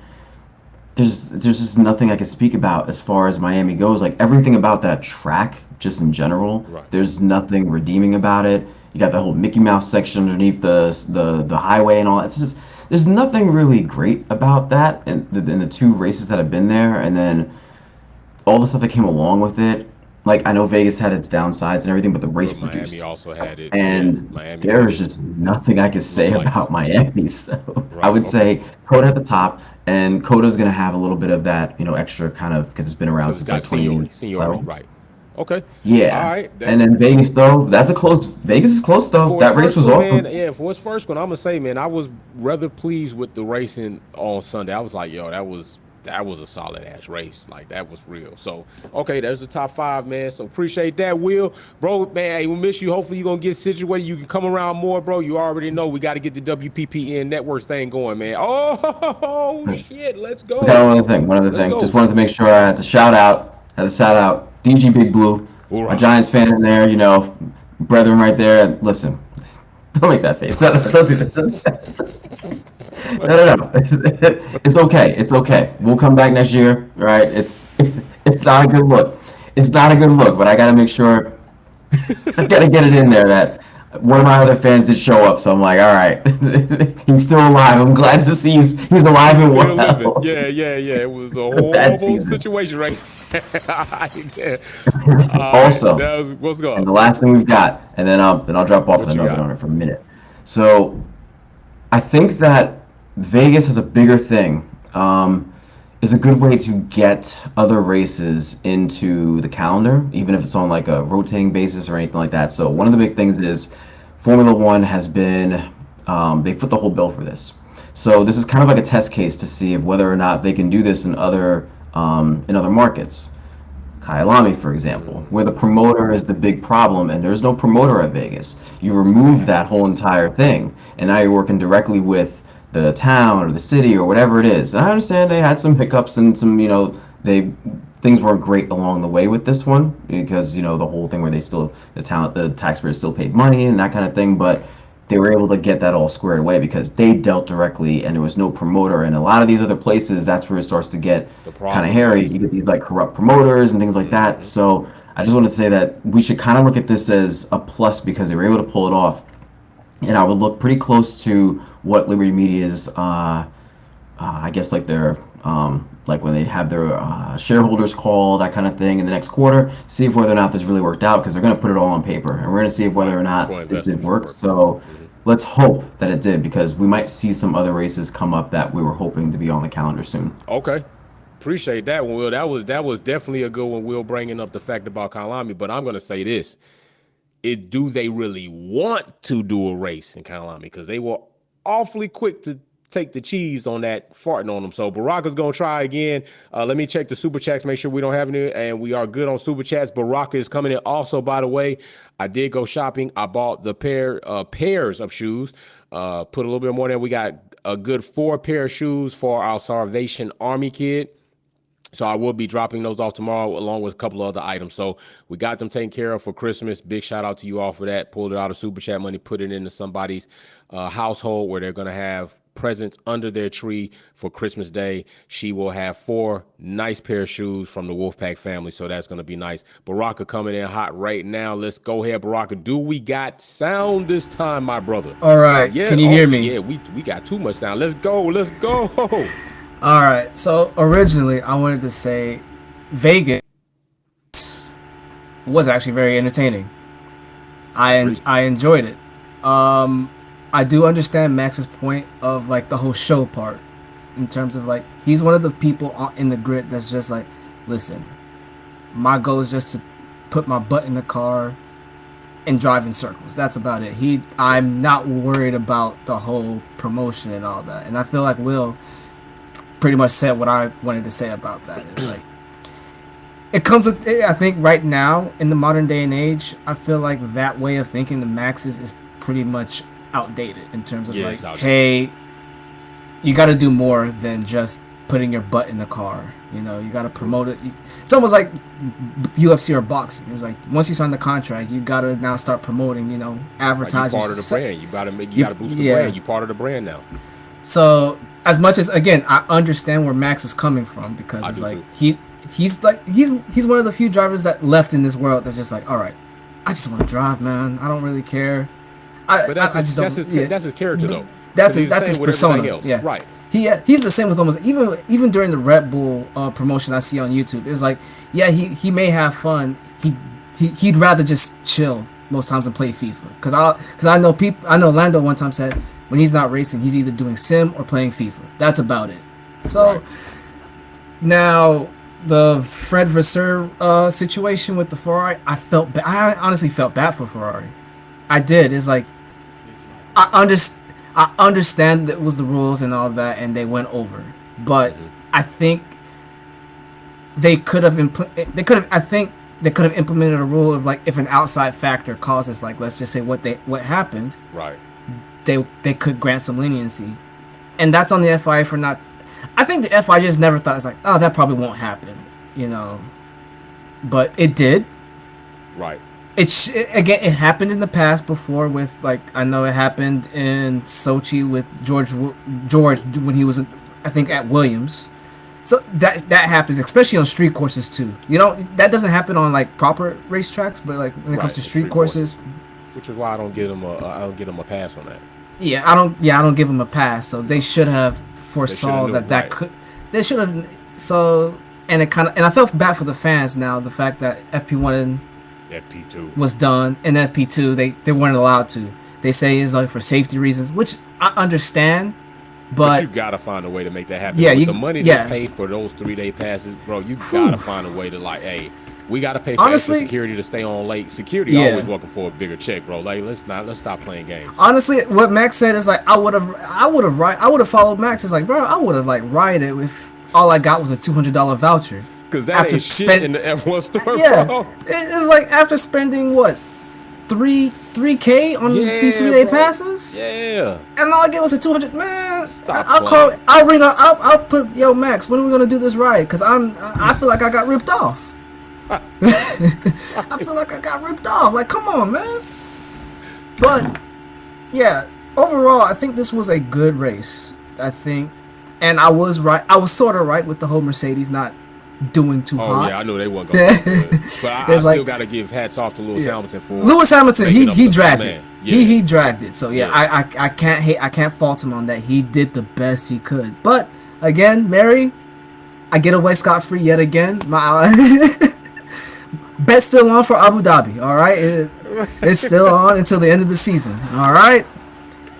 There's just nothing I can speak about as far as Miami goes. Like everything about that track, just in general, right. There's nothing redeeming about it. You got the whole Mickey Mouse section underneath the highway and all that. It's just there's nothing really great about that in the 2 races that have been there, and then all the stuff that came along with it. Like, I know Vegas had its downsides and everything, but the race produced. Miami also had it. And there is just nothing I can say about Miami. So right. I would say COTA at the top, and COTA's going to have a little bit of that, extra kind of, because it's been around since like 2012. Seniority, right. Okay. Yeah. All right. And then Vegas, though, Vegas is close, though. That race was awesome. Man, yeah, for its first one, I'm going to say, man, I was rather pleased with the racing on Sunday. I was like, yo, that was a solid ass race. Like, that was real. So, okay, there's the top 5, man. So appreciate that, Will. Bro, man, hey, we miss you. Hopefully you're going to get situated. You can come around more, bro. You already know we got to get the WPPN Networks thing going, man. Oh, shit. Let's go. One other thing. Just wanted to make sure I had to shout out DG Big Blue, right. A Giants fan in there, brethren right there. Listen, don't make that face. Don't do that. No. It's okay. It's okay. We'll come back next year, right? It's not a good look. It's not a good look, but I got to make sure I gotta get it in there that one of my other fans did show up, so I'm like, all right, he's still alive. I'm glad to see he's alive and Still living. well. Yeah. It was a Bad horrible season. situation, right? Yeah. Also, What's going and the on? last thing we've got, and then I'll drop off What with you another got? on it for a minute. So I think that Vegas is a bigger thing. Is a good way to get other races into the calendar, even if it's on like a rotating basis or anything like that. So one of the big things is Formula One has been, they put the whole bill for this. So this is kind of like a test case to see if whether or not they can do this in other markets. Kyalami, for example, where the promoter is the big problem, and there's no promoter at Vegas. You remove that whole entire thing, and now you're working directly with the town or the city or whatever it is. And I understand they had some hiccups and some, things weren't great along the way with this one because the whole thing where the taxpayers still paid money and that kind of thing, but they were able to get that all squared away because they dealt directly and there was no promoter. And a lot of these other places, that's where it starts to get kind of hairy. You get these like corrupt promoters and things like that. So I just want to say that we should kind of look at this as a plus because they were able to pull it off. And I would look pretty close to what Liberty Media's, I guess like their, like when they have their shareholders call, that kind of thing in the next quarter, see if whether or not this really worked out because they're going to put it all on paper and we're going to see if whether or not this did work. So let's hope that it did because we might see some other races come up that we were hoping to be on the calendar soon. Okay. Appreciate that one, Will. That was definitely a good one, Will, bringing up the fact about Kyalami. But I'm going to say this. Do they really want to do a race in Kyalami? Because they were awfully quick to take the cheese on that farting on them. So Baraka's going to try again. Let me check the super chats, make sure we don't have any, and we are good on super chats. Baraka is coming in. Also, by the way, I did go shopping. I bought the pairs of shoes. Put a little bit more there. We got a good 4 pair of shoes for our Salvation Army kid. So I will be dropping those off tomorrow along with a couple of other items. So we got them taken care of for Christmas. Big shout out to you all for that. Pulled it out of Super Chat money, put it into somebody's household where they're going to have presents under their tree for Christmas Day. She will have 4 nice pair of shoes from the Wolfpack family. So that's going to be nice. Baraka coming in hot right now. Let's go ahead, Baraka. Do we got sound this time, my brother? All right. Can you hear me? Yeah, we got too much sound. Let's go. Let's go. All right. So originally, I wanted to say Vegas was actually very entertaining. I enjoyed it. I do understand Max's point of like the whole show part, in terms of like he's one of the people in the grid that's just like, listen, my goal is just to put my butt in the car and drive in circles. That's about it. I'm not worried about the whole promotion and all that. And I feel like Will pretty much said what I wanted to say about that. It's like it comes with, I think right now in the modern day and age, I feel like that way of thinking the Maxes is pretty much outdated in terms of hey, you got to do more than just putting your butt in the car. You got to promote it. It's almost like UFC or boxing. It's like once you sign the contract, you got to now start promoting. Advertising. Like you're part of the brand. You got to boost the brand. You're part of the brand now. So as much as again, I understand where Max is coming from because it's like he's one of the few drivers that left in this world that's just like, all right, I just want to drive, man. I don't really care. That's his character though. That's his persona. Yeah, right. He's the same with almost even during the Red Bull promotion I see on YouTube. It's like, yeah, he may have fun. He'd rather just chill most times and play FIFA. Because I know Lando one time said when he's not racing, he's either doing sim or playing FIFA. That's about it. So now the Fred Vasseur situation with the Ferrari, I honestly felt bad for Ferrari. I did. It's like I understand that it was the rules and all that, and they went over. But I think they could have implemented a rule of like if an outside factor causes, like let's just say what happened. Right. They could grant some leniency, and that's on the FIA for not. I think the FIA just never thought it's like, oh, that probably won't happen, but it did. Right. It happened in the past before with like I know it happened in Sochi with George when he was I think at Williams. So that happens, especially on street courses too. That doesn't happen on like proper racetracks, but like when it comes to street courses, which is why I don't give them a pass on that. Yeah, I don't give them a pass. So they should have foresaw that could. They should have. So and I felt bad for the fans now. The fact that FP1 and FP2 was done and FP2 they weren't allowed to. They say it's like for safety reasons, which I understand. But you gotta find a way to make that happen. Yeah, the money they pay for those 3-day passes, bro. You gotta find a way to hey, we gotta pay for extra security to stay on late. Security always looking for a bigger check, bro. Like let's stop playing games. Honestly, what Max said is like I would have followed Max. It's like, bro, I would have like rioted if all I got was a $200 voucher. Because that ain't shit in the F1 store, yeah, bro. It's like after spending what? $3K on these 3-day passes, and all I get was a $200. Man, I'll put Max. When are we gonna do this right? Because I feel like I got ripped off. I feel like I got ripped off. Like, come on, man. But yeah, overall, I think this was a good race. I think, and I was right. I was sort of right with the whole Mercedes not doing too hot. Oh yeah, I knew they weren't going to do it. But I still got to give hats off to Lewis Hamilton for Lewis Hamilton. He dragged it. Yeah. He dragged it. So yeah, I can't fault him on that. He did the best he could. But again, Mary, I get away scot-free yet again. My bet still on for Abu Dhabi. All right, it's still on until the end of the season. All right.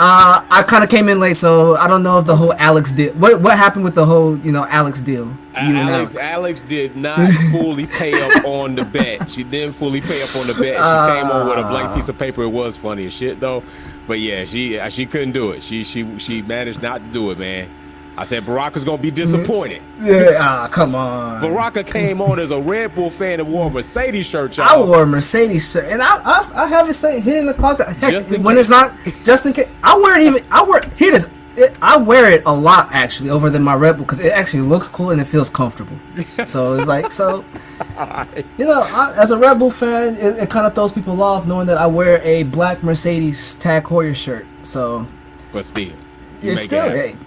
I kind of came in late, so I don't know if the whole Alex deal. What happened with the whole Alex deal? Alex did not fully pay up on the bet. She didn't fully pay up on the bet. She came on with a blank piece of paper. It was funny as shit though, but yeah, she couldn't do it. She managed not to do it, man. I said Baraka's gonna be disappointed. Yeah, come on. Baraka came on as a Red Bull fan and wore a Mercedes shirt. Y'all. I wore a Mercedes shirt, and I have it here in the closet. Heck, it's not just in case. I wear it. I wear it a lot actually, over than my Red Bull, because it actually looks cool and it feels comfortable. So it's like as a Red Bull fan, it kind of throws people off knowing that I wear a black Mercedes Tag Heuer shirt. So, but still. You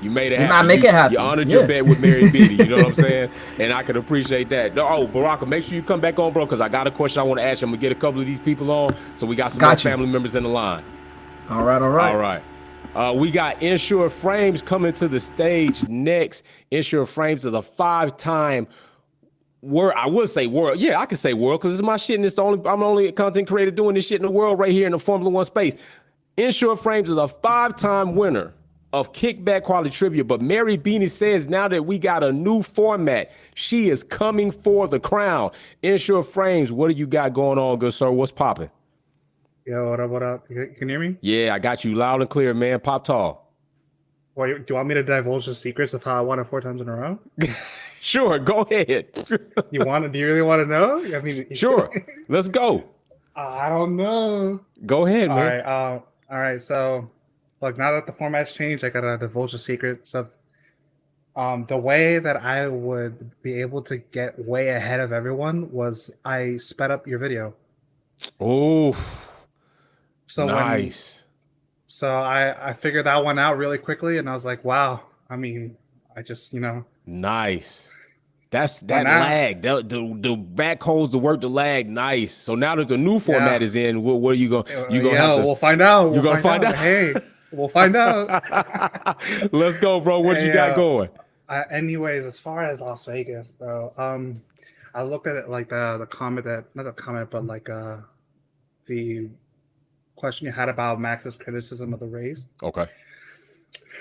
made it happen. I make it happen. You honored your bet with Mary Beatty. You know what I'm saying? And I can appreciate that. Oh, Baraka, make sure you come back on, bro, because I got a question I want to ask you. I'm going to get a couple of these people on, so we got some more family members in the line. All right. We got Insure Frames coming to the stage next. Insure Frames is a 5-time world. I would say world. Yeah, I can say world because it's my shit, and I'm the only content creator doing this shit in the world right here in the Formula One space. Insure Frames is a 5-time winner of Kickback Quality Trivia, but Mary Beanie says now that we got a new format, she is coming for the crown. Insure Frames, what do you got going on, good sir? What's popping? Yo, what up? You can hear me? Yeah, I got you loud and clear, man. Pop tall. Well, do you want me to divulge the secrets of how I won it 4 times in a row? Sure, go ahead. Do you really want to know? I mean, sure. Let's go. I don't know. Go ahead, man. All right. So, look, now that the format's changed, I gotta divulge a secret. So, the way that I would be able to get way ahead of everyone was I sped up your video. Oh, so nice. So I figured that one out really quickly, and I was like, wow. I mean, I just nice. That's that lag. The back holds the work, the lag. Nice. So now that the new format is in, what are you going? We'll find out. You're gonna find out. Hey. We'll find out. Let's go, bro. What you got going? Anyways, as far as Las Vegas, bro, I looked at it like the comment not the comment, but like the question you had about Max's criticism of the race. Okay.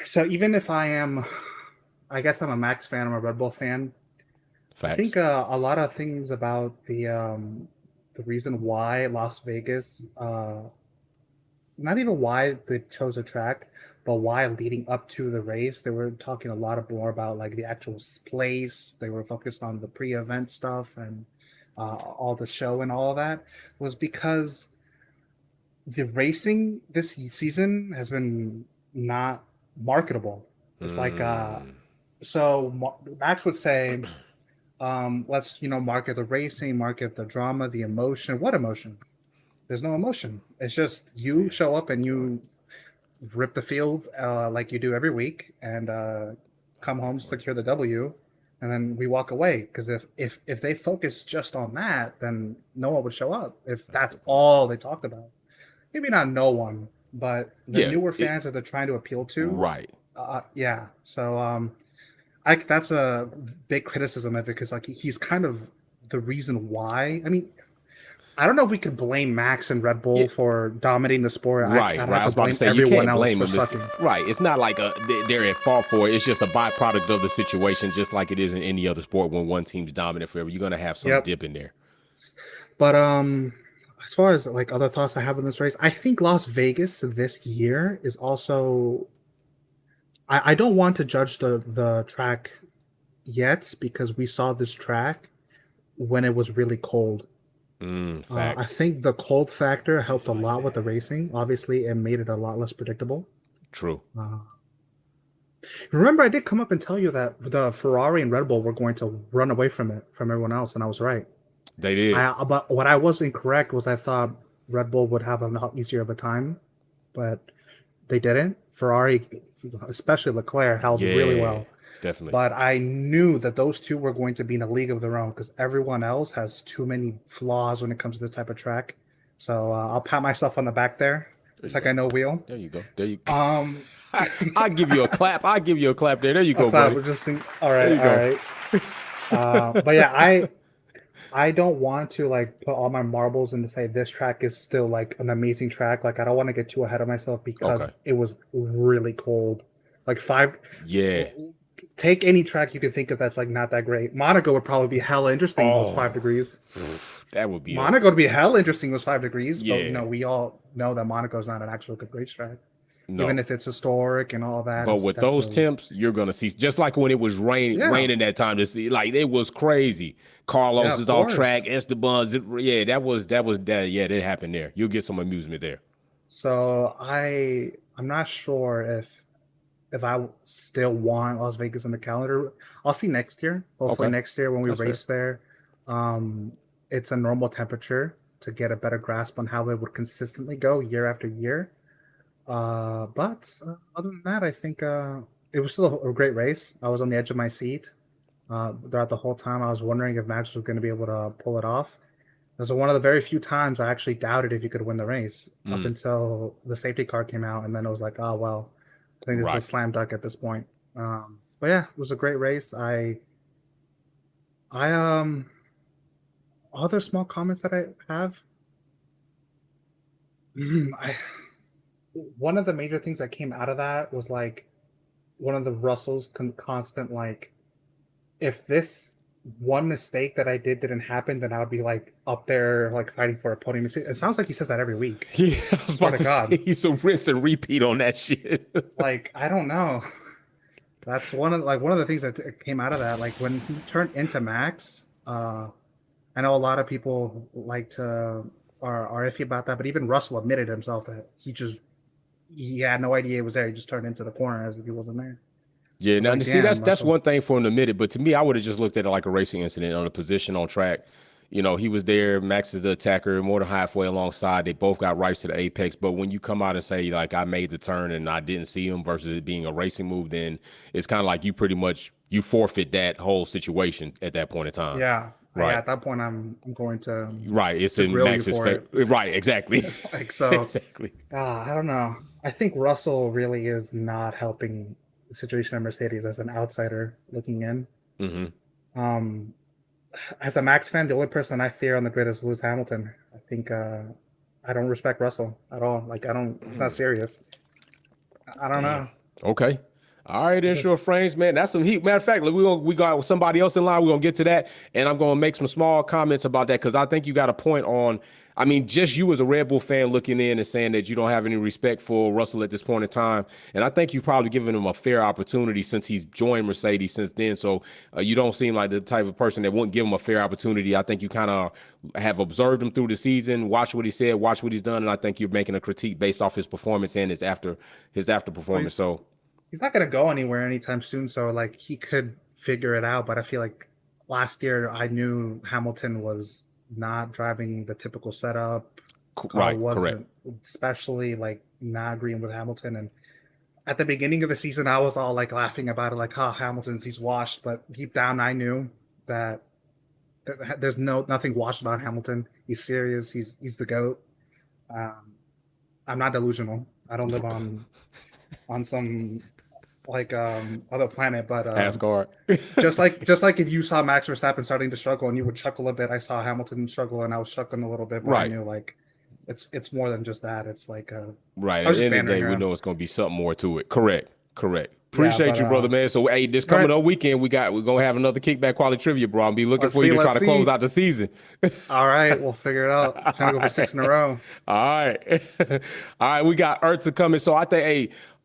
So even if I guess I'm a Max fan, I'm a Red Bull fan. Facts. I think a lot of things about the reason why Las Vegas, not even why they chose a track, but why leading up to the race, they were talking a lot more about like the actual place. They were focused on the pre-event stuff and all the show and all of that, was because the racing this season has been not marketable. It's like so Max would say, let's market the racing, market the drama, the emotion. What emotion? There's no emotion. It's just you show up and you rip the field like you do every week and come home, secure the W, and then we walk away. Because if they focus just on that, then no one would show up. If that's all they talked about, maybe not no one, but the newer fans that they're trying to appeal to, right? Yeah. So that's a big criticism of it, because like he's kind of the reason why. I mean, I don't know if we could blame Max and Red Bull for dominating the sport. Right, I'd right. I have was to about blame to say, you everyone can't else blame for them. sucking. Right. It's not like they're at fault for it. It's just a byproduct of the situation, just like it is in any other sport. When one team's dominant forever, you're going to have some dip in there. But as far as like other thoughts I have on this race, I think Las Vegas this year is also. I don't want to judge the track yet, because we saw this track when it was really cold. I think the cold factor helped a lot with the racing. Obviously, it made it a lot less predictable. True. Remember, I did come up and tell you that the Ferrari and Red Bull were going to run away from everyone else, and I was right. They did. But what I was incorrect was I thought Red Bull would have a lot easier of a time, but they didn't. Ferrari, especially Leclerc, held really well. Definitely. But I knew that those two were going to be in a league of their own, because everyone else has too many flaws when it comes to this type of track. So I'll pat myself on the back there. It's like I know wheel. There you go. There you go. I'll give you a clap. I'll give you a clap there. There you go, buddy. All right. But yeah, I don't want to like put all my marbles in to say this track is still like an amazing track. Like I don't want to get too ahead of myself, because it was really cold. Like take any track you could think of that's like not that great. Monaco would probably be hella interesting if it was 5 degrees. That would be Monaco would be hella interesting if it was 5 degrees. Yeah. But we all know that Monaco is not an actual good racetrack. No. Even if it's historic and all that. But with those temps, you're gonna see, just like when it was raining that time, to see, like it was crazy. Carlos is off track, Esteban's, that happened there. You'll get some amusement there. So I'm not sure if I still want Las Vegas on the calendar. I'll see next year. Hopefully next year when we race there. It's a normal temperature to get a better grasp on how it would consistently go year after year. But other than that, I think it was still a great race. I was on the edge of my seat throughout the whole time. I was wondering if Max was going to be able to pull it off. It was one of the very few times I actually doubted if he could win the race up until the safety car came out, and then it was like, oh well, I think this is a slam dunk at this point. But yeah, it was a great race. Other small comments that I have. One of the major things that came out of that was like one of the Russell's constant like, if this one mistake that I didn't happen, then I would be like up there like fighting for a podium. It sounds like he says that every week. Yeah, I was about to say, he's a rinse and repeat on that shit. Like I don't know. That's one of the things that came out of that. Like when he turned into Max, I know a lot of people are iffy about that, but even Russell admitted himself that he had no idea it was there. He just turned into the corner as if he wasn't there. Yeah, now like, see, that's one thing for him to admit it, but to me, I would have just looked at it like a racing incident on a position on track. You know, he was there. Max is the attacker, more than halfway alongside. They both got rights to the apex. But when you come out and say, like, I made the turn and I didn't see him versus it being a racing move, then it's kind of like you forfeit that whole situation at that point in time. Yeah. Right. Yeah, at that point, I'm going to it's in Max's favor. Right, exactly. Like so, exactly. I don't know. I think Russell really is not helping the situation at Mercedes as an outsider looking in. Mm-hmm. As a Max fan, the only person I fear on the grid is Lewis Hamilton. I think I don't respect Russell at all. Like I don't. It's not serious. I don't know. Okay. All right, Inshore Frames, man. That's some heat. Matter of fact, we got somebody else in line. We're going to get to that. And I'm going to make some small comments about that because I think you got a point on, I mean, just you as a Red Bull fan looking in and saying that you don't have any respect for Russell at this point in time. And I think you've probably given him a fair opportunity since he's joined Mercedes since then. So you don't seem like the type of person that wouldn't give him a fair opportunity. I think you kind of have observed him through the season, watch what he said, watch what he's done. And I think you're making a critique based off his performance and his after performance. So he's not going to go anywhere anytime soon. So like he could figure it out. But I feel like last year I knew Hamilton was not driving the typical setup. Right, correct. Especially like not agreeing with Hamilton. And at the beginning of the season, I was all like laughing about it, like, "Oh, Hamilton's he's washed," but deep down, I knew that there's nothing washed about Hamilton. He's serious. He's the GOAT. I'm not delusional. I don't live on some like other planet, but Asgard. just like if you saw Max Verstappen starting to struggle and you would chuckle a bit, I saw Hamilton struggle and I was chuckling a little bit, but I Right. knew like it's more than just that. It's like Right. I At was the just end of the day, bantering we around. know it's going to be something more to it. Correct. Appreciate but, you, brother, man. So, hey, this coming right. up weekend, we're gonna have another kickback quality trivia, bro. I'll be looking Let's for you see, to try let's to close see. out the season. All right, we'll figure it out. I'm trying to go for 6 in a row. All right. All right, we got Urta coming. So I think,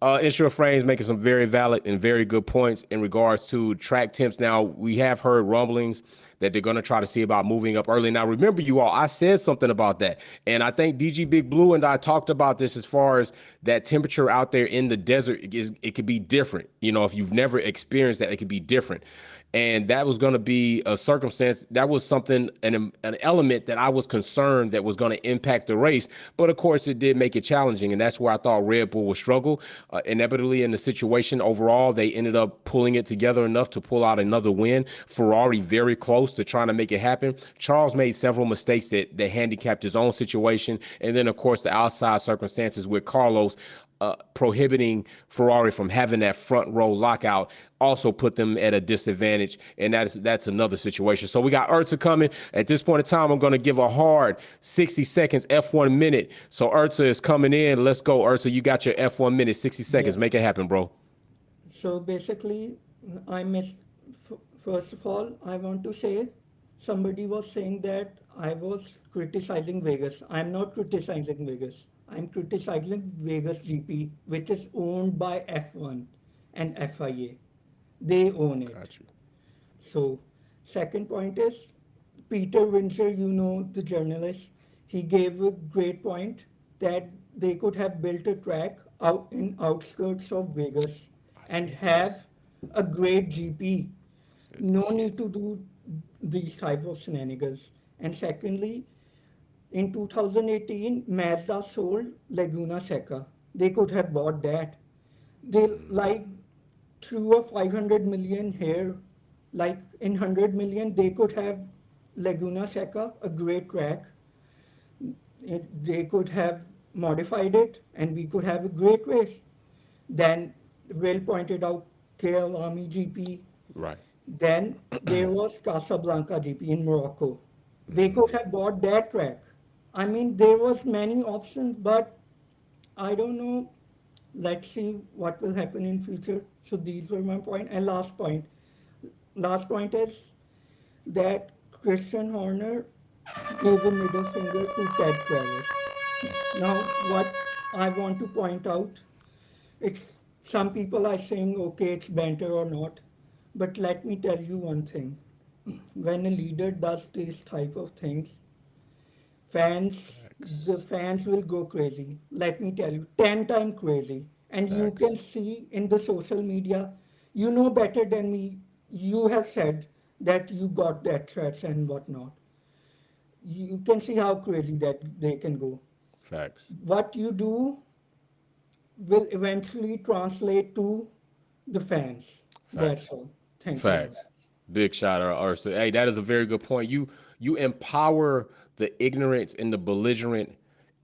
hey, Insure Frames making some very valid and very good points in regards to track temps. Now, we have heard rumblings that they're going to try to see about moving up early. Now, remember, you all, I said something about that. And I think DG Big Blue and I talked about this as far as that temperature out there in the desert. It could be different. You know, if you've never experienced that, it could be different. And that was going to be a circumstance. That was something, an element that I was concerned that was going to impact the race. But of course, it did make it challenging. And that's where I thought Red Bull would struggle. Inevitably, in the situation overall, they ended up pulling it together enough to pull out another win. Ferrari very close to trying to make it happen. Charles made several mistakes that handicapped his own situation. And then, of course, the outside circumstances with Carlos prohibiting Ferrari from having that front row lockout also put them at a disadvantage, and that's another situation. So we got Urta coming. At this point in time, I'm going to give a hard 60 seconds, F1 minute. So Urta is coming in. Let's go, Urta. You got your F1 minute, 60 seconds. Yeah. Make it happen, bro. So basically, first of all, I want to say somebody was saying that I was criticizing Vegas. I'm not criticizing Vegas. I'm criticizing Vegas GP, which is owned by F1 and FIA. They own it. Got you. So, second point is Peter Windsor, the journalist, he gave a great point that they could have built a track out in outskirts of Vegas and have a great GP. No need to do these type of shenanigans. And secondly, in 2018, Mazda sold Laguna Seca. They could have bought that. They threw a 500 million here. Like in 100 million, they could have Laguna Seca, a great track. They could have modified it, and we could have a great race. Then Will pointed out KL Army GP. Right. Then there was Casablanca GP in Morocco. They could have bought that track. I mean, there was many options, but I don't know. Let's see what will happen in future. So these were my point. And last point. Last point is that Christian Horner gave a middle finger to Ted Travis. Now, what I want to point out, it's some people are saying, okay, it's banter or not. But let me tell you one thing. When a leader does these type of things, the fans will go crazy. Let me tell you, 10 times crazy. And you can see in the social media, you know better than me. You have said that you got that threats and whatnot. You can see how crazy that they can go. Facts. What you do will eventually translate to the fans. That's all. Thank you. Facts. Big shout out, Ursa. Hey, that is a very good point. You empower the ignorance and the belligerent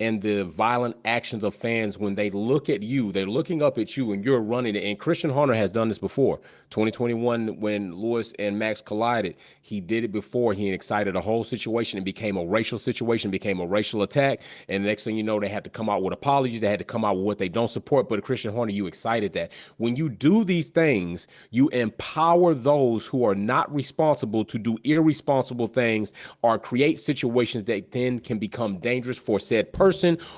and the violent actions of fans when they look at you, they're looking up at you and you're running it. And Christian Horner has done this before. 2021, when Lewis and Max collided, he did it before. He excited a whole situation and became a racial situation, became a racial attack. And the next thing you know, they had to come out with apologies. They had to come out with what they don't support. But Christian Horner, you excited that. When you do these things, you empower those who are not responsible to do irresponsible things or create situations that then can become dangerous for said person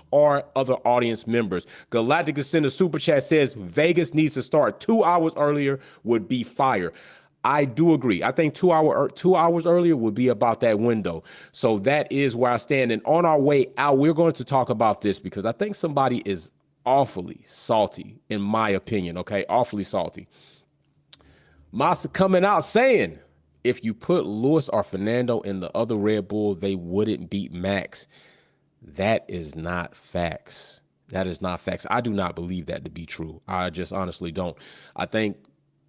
or other audience members. Galacticus in the super chat says Vegas needs to start 2 hours earlier would be fire. I do agree. I think 2 hours earlier would be about that window. So that is where I stand. And on our way out, we're going to talk about this because I think somebody is awfully salty, in my opinion. Okay, awfully salty. Massa coming out saying if you put Lewis or Fernando in the other Red Bull, they wouldn't beat Max. That is not facts. That is not facts. I do not believe that to be true. I just honestly don't. I think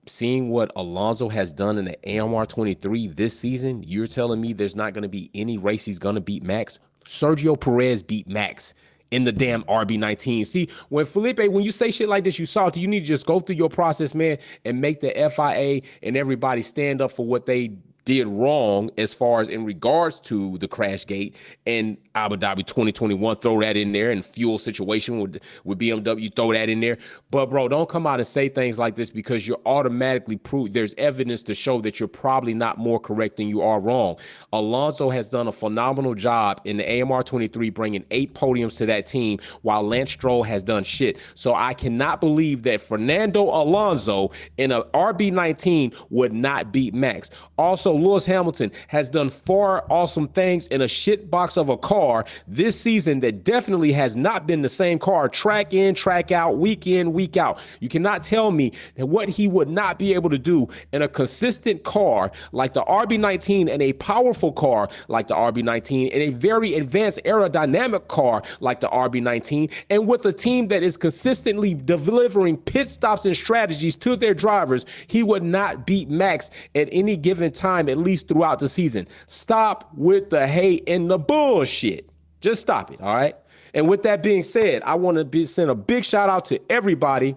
seeing what Alonso has done in the AMR 23 this season, you're telling me there's not going to be any race he's going to beat Max? Sergio Perez beat Max in the damn RB19. See, when you say shit like this, you need to just go through your process, man, and make the FIA and everybody stand up for what they did wrong as far as in regards to the crash gate and Abu Dhabi 2021, throw that in there, and fuel situation with BMW, throw that in there. But bro, don't come out and say things like this because you're automatically proved there's evidence to show that you're probably not more correct than you are wrong. Alonso has done a phenomenal job in the AMR 23, bringing 8 podiums to that team, while Lance Stroll has done shit. So I cannot believe that Fernando Alonso in a RB19 would not beat Max. Also, Lewis Hamilton has done 4 awesome things in a shit box of a car this season that definitely has not been the same car track in, track out, week in, week out. You cannot tell me that what he would not be able to do in a consistent car like the RB19 and a powerful car like the RB19 and a very advanced aerodynamic car like the RB19, and with a team that is consistently delivering pit stops and strategies to their drivers, he would not beat Max at any given time, at least throughout the season. Stop with the hate and the bullshit. Just stop it, all right? And with that being said, I want to send a big shout out to everybody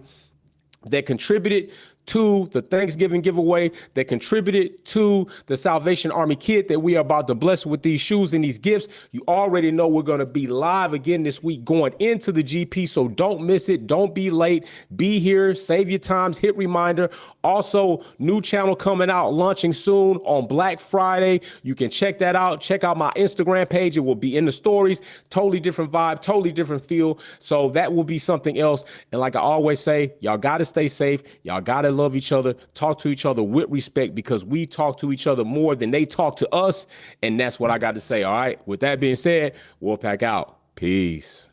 that contributed to the Thanksgiving giveaway, that contributed to the Salvation Army kit that we are about to bless with these shoes and these gifts. You already know we're going to be live again this week going into the GP, so don't miss it. Don't be late. Be here. Save your times. Hit reminder. Also, new channel coming out, launching soon on Black Friday. You can check that out. Check out my Instagram page. It will be in the stories. Totally different vibe, totally different feel. So that will be something else. And like I always say, y'all got to stay safe. Y'all got to love each other, talk to each other with respect, because we talk to each other more than they talk to us. And that's what I got to say. All right. With that being said, we'll pack out. Peace.